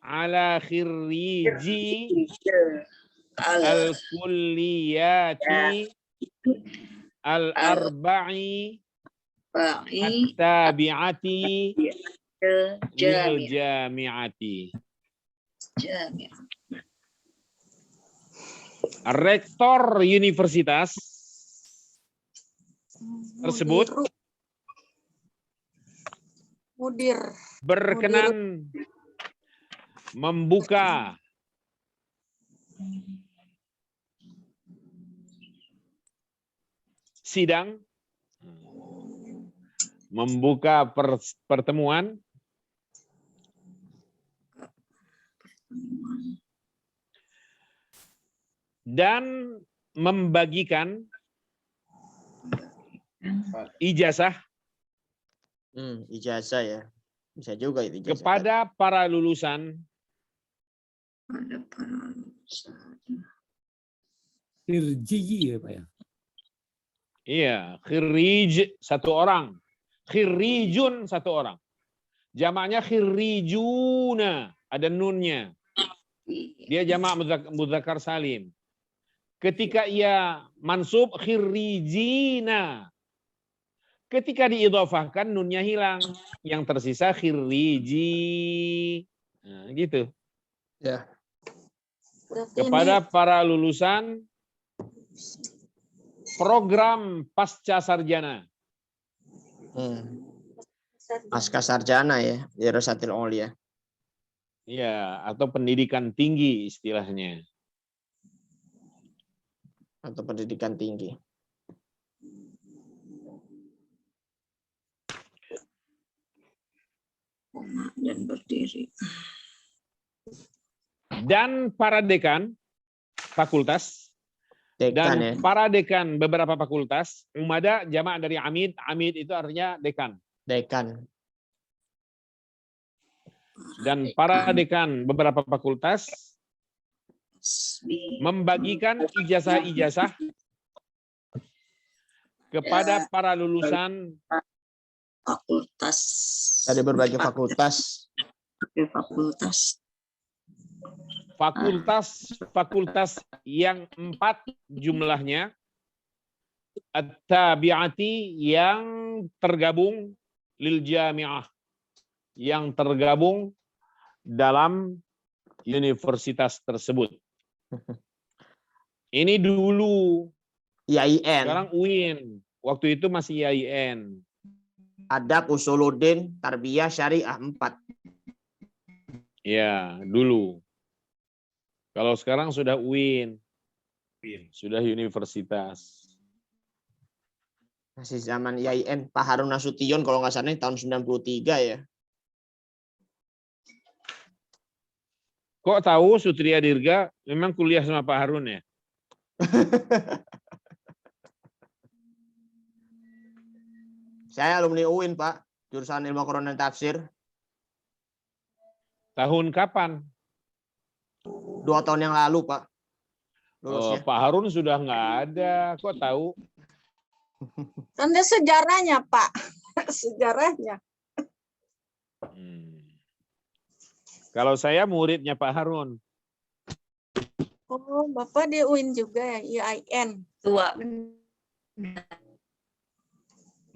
ala khirriji al-kulliyati al-arba'i at-tabi'ati lil jami'ati. Rektor universitas tersebut berkenan membuka sidang, membuka pertemuan dan membagikan ijazah, ijazah ya, bisa juga itu ijazah. Kepada para lulusan khiriji ya Pak ya. Iya, khirij satu orang, khirijun satu orang. Jamaknya khirijuna, ada nunnya. Dia jamak mudzakkar salim. Ketika ia mansub khirrijina. Ketika diidhafahkan nunnya hilang, yang tersisa khirriji. Nah, gitu. Ya. Kepada para lulusan program pasca sarjana. Pasca sarjana ya, Dirasatil Ulia. Ya, atau pendidikan tinggi istilahnya. Atau pendidikan tinggi. Dan berdiri. Dan para dekan fakultas Dekan, dan ya. para dekan beberapa fakultas, umada jamak dari amid, amid itu artinya dekan. Dekan. Dan para dekan beberapa fakultas membagikan ijazah-ijazah kepada para lulusan fakultas dari berbagai fakultas. Fakultas yang 4 jumlahnya, at-tabi'ati yang tergabung lil jami'ah, yang tergabung dalam universitas tersebut. Ini dulu IAIN. Sekarang UIN. Waktu itu masih IAIN. Adab, Usuluddin, Tarbiyah, Syariah 4. Ya, dulu. Kalau sekarang sudah UIN. Sudah universitas. Masih zaman IAIN. Pak Harun Nasution kalau nggak salah tahun 93 ya. Kok tahu Sutria Dirga memang kuliah sama Pak Harun ya? Saya alumni UIN, Pak. Jurusan Ilmu Quran dan Tafsir. Tahun kapan? 2 tahun yang lalu, Pak. Oh, Pak Harun sudah nggak ada. Kok tahu? Kan ada sejarahnya, Pak. Sejarahnya. Kalau saya muridnya Pak Harun. Oh, Bapak di UIN juga ya, IAIN. Tua.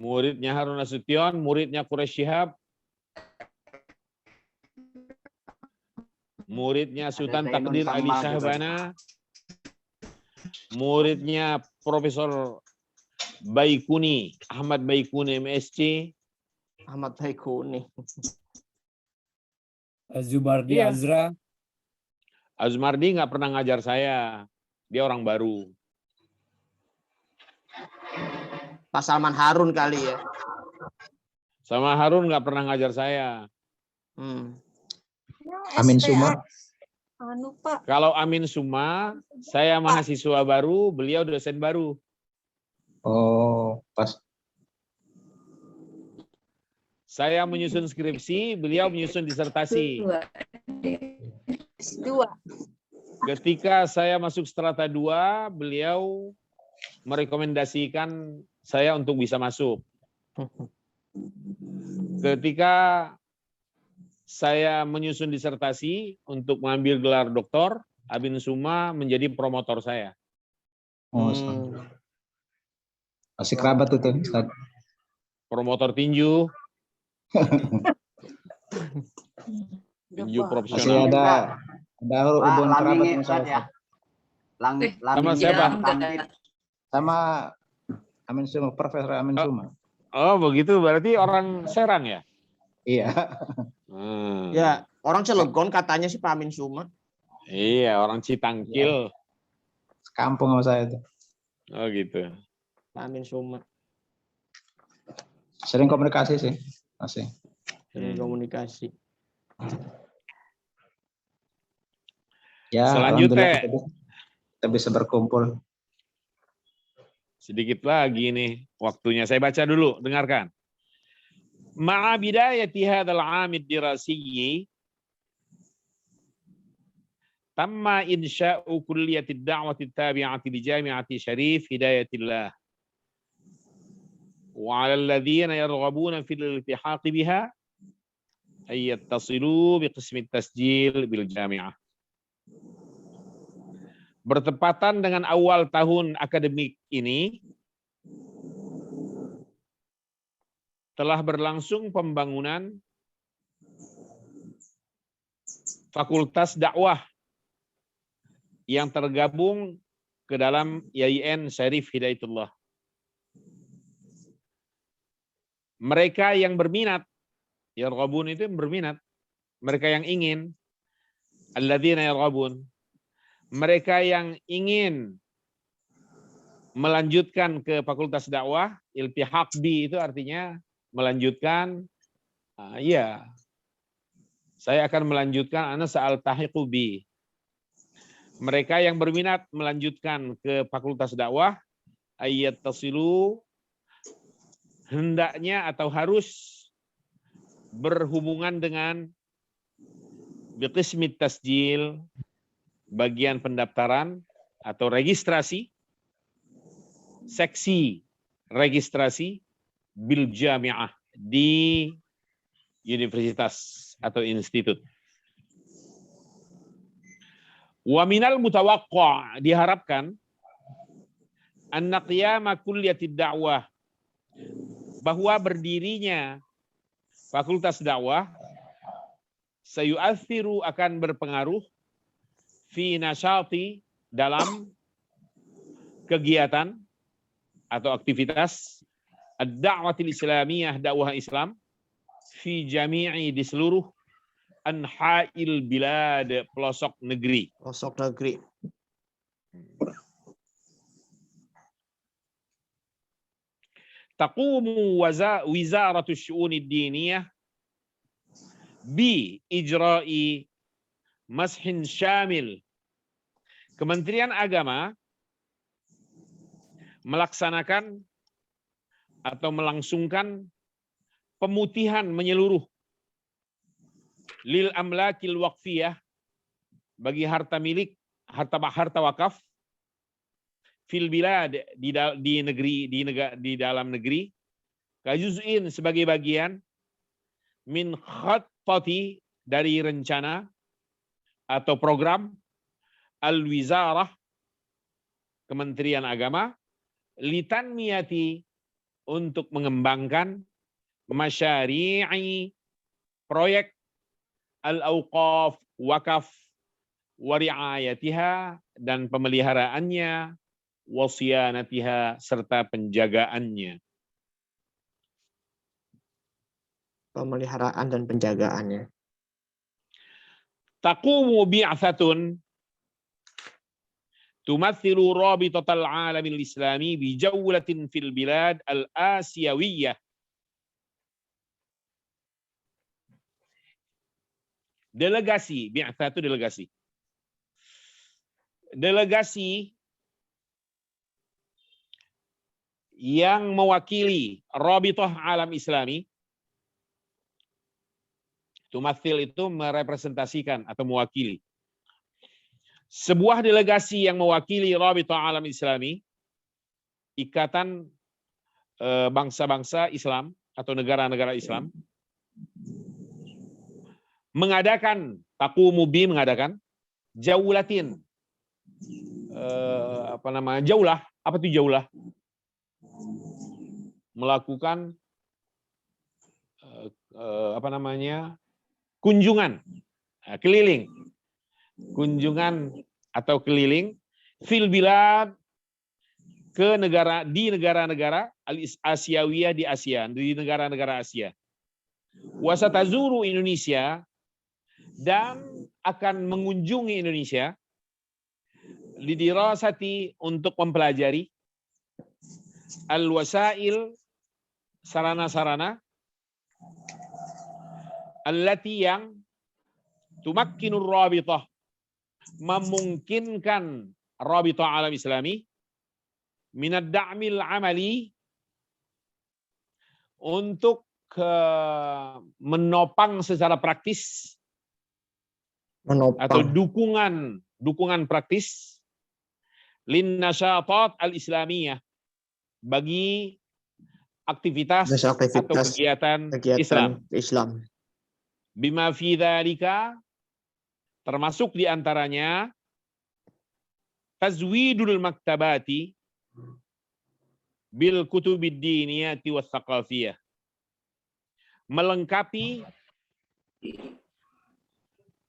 Muridnya Harun Nasution, muridnya Quraish Shihab, muridnya Sultan Takdir Ali Syahbana, muridnya Profesor Baikuni, Ahmad Baikuni MSc. Ahmad Baikuni. Zubardi Iya. Azra. Azmardi nggak pernah ngajar saya. Dia orang baru. Pak Salman Harun kali ya. Sama Harun nggak pernah ngajar saya. Amin Suma. Anu, Pak. Kalau Amin Suma, saya mahasiswa baru, beliau dosen baru. Oh, pas. Saya menyusun skripsi, beliau menyusun disertasi. S2. Ketika saya masuk strata 2, beliau merekomendasikan saya untuk bisa masuk. Ketika saya menyusun disertasi untuk mengambil gelar doktor, Amin Suma menjadi promotor saya. Oh, masih kerabat itu, Ustaz. Promotor tinju. Tinju Masih profesional. ada hubungan kerabat Lamingi, Ustaz, ya. Sama siapa? Sama Amin Suma, Profesor Amin Suma. Oh, begitu berarti orang Serang ya? Iya. Ya, orang Cilegon katanya sih Pak Amin Suma. Iya, orang Citangkil. Kampung sama saya itu. Oh, gitu. Pak Amin Suma. Sering komunikasi sih, masih. Sering komunikasi. Ya, Selanjutnya. alhamdulillah kita bisa berkumpul. Sedikit lagi nih waktunya. Saya baca dulu, dengarkan. Ma'a bidayati hadzal 'amid dirasiyyi tamma insya'u kulliyatid da'wati tabi'ati li Jami'ati Syarif Hidayatillah. Wa 'alal ladzina yarghabuna fil iltihaq biha ay yattasilu bi qismi tasjil bil jami'ah. bertepatan dengan awal tahun akademik ini telah berlangsung pembangunan Fakultas Dakwah yang tergabung ke dalam YIN Syarif Hidayatullah. Mereka yang berminat, yarghabun itu yang berminat, mereka yang ingin, alladzina yarghabun, mereka yang ingin melanjutkan ke Fakultas Dakwah, iltihaq bi itu artinya melanjutkan, ya, saya akan melanjutkan, ana sa'al tahiqu bi. Mereka yang berminat melanjutkan ke Fakultas Dakwah, ayat tasilu, hendaknya atau harus berhubungan dengan biqismit tasjil, bagian pendaftaran atau registrasi, seksi registrasi bil jami'ah di universitas atau institut. Wa minal mutawaqqa' diharapkan anna qiyama kulliyatid da'wah, bahwa berdirinya Fakultas Dakwah sayu'athiru akan berpengaruh fi nasyati dalam kegiatan atau aktivitas ad-da'watil islamiyah, dakwah Islam fi jami'i di seluruh anha'il bilad, pelosok negeri. Pelosok negeri. Taqumu wizaratu syu'unid diniyah bi ijra'i mashin syamil. Kementerian Agama melaksanakan atau melangsungkan pemutihan menyeluruh lil amlakil waqfiyah, bagi harta milik, harta wakaf, fil bilad di negeri, di dalam negeri, kajuz'in sebagai bagian, min khattati dari rencana atau program, al-wizarah Kementerian Agama, litanmiyati untuk mengembangkan, masyari'i proyek, al-awqaf wakaf, wari'ayatiha dan pemeliharaannya, wasiyanatiha serta penjagaannya. Pemeliharaan dan penjagaannya. Taqumu bi'athatun tumathilu rabitatal alamil islami bi jawlatin fil bilad al-asiyawiyah. Delegasi, bi'atsah itu delegasi. Delegasi yang mewakili Rabithah Alam Islami, tumathil itu merepresentasikan atau mewakili. Sebuah delegasi yang mewakili Rabithah Alam Islami, ikatan bangsa-bangsa Islam atau negara-negara Islam, mengadakan, taqumu bi mengadakan, jaulatin, jaulah, apa itu jaulah? Melakukan kunjungan, keliling, kunjungan atau keliling fil bilad, ke negara, di negara-negara al-Asiyawiyah, di Asia, di negara-negara Asia. Wasatazuru Indonesia, dan akan mengunjungi Indonesia, lidirasati untuk mempelajari, al-wasail sarana-sarana, allati yang tumakkinur rabithah memungkinkan Rabithah Alam Islami minad da'mil amali untuk menopang secara praktis atau dukungan praktis lin nasyatat al-islamiyah, bagi aktivitas atau kegiatan Islam. Bima fi dzalika, termasuk di antaranya tazwidul maktabati bil kutubid diniyati was thaqafiyah. Melengkapi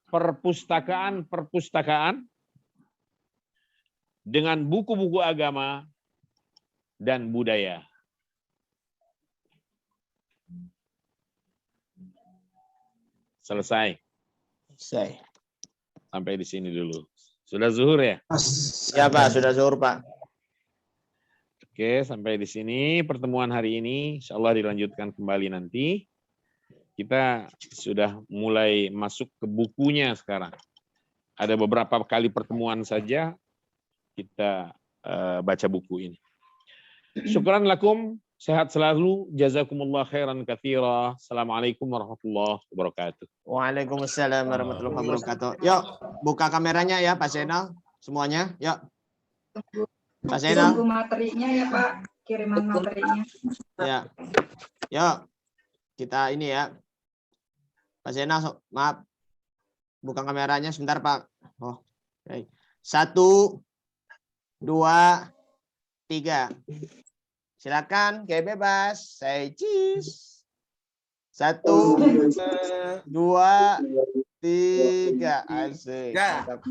perpustakaan-perpustakaan dengan buku-buku agama dan budaya. Selesai. Sampai di sini dulu. Sudah zuhur ya? Ya Pak, sudah zuhur Pak. Oke, sampai di sini pertemuan hari ini. Insya Allah dilanjutkan kembali nanti. Kita sudah mulai masuk ke bukunya sekarang. Ada beberapa kali pertemuan saja kita baca buku ini. Syukran lakum, sehat selalu, jazakumullah khairan katsira. Assalamualaikum warahmatullahi wabarakatuh. Waalaikumsalam warahmatullahi wabarakatuh. Yuk, buka kameranya ya Pak Zainal semuanya. Yuk. Pak Zainal. Tunggu materinya ya Pak, kiriman materinya. Ya. Yuk. Kita ini ya. Pak Zainal, maaf. Buka kameranya sebentar Pak. Oh. Baik. 1, 2, 3. Silakan, kayak bebas. Say cheese. 1, 2, 3. Asik. Ya. Mantap.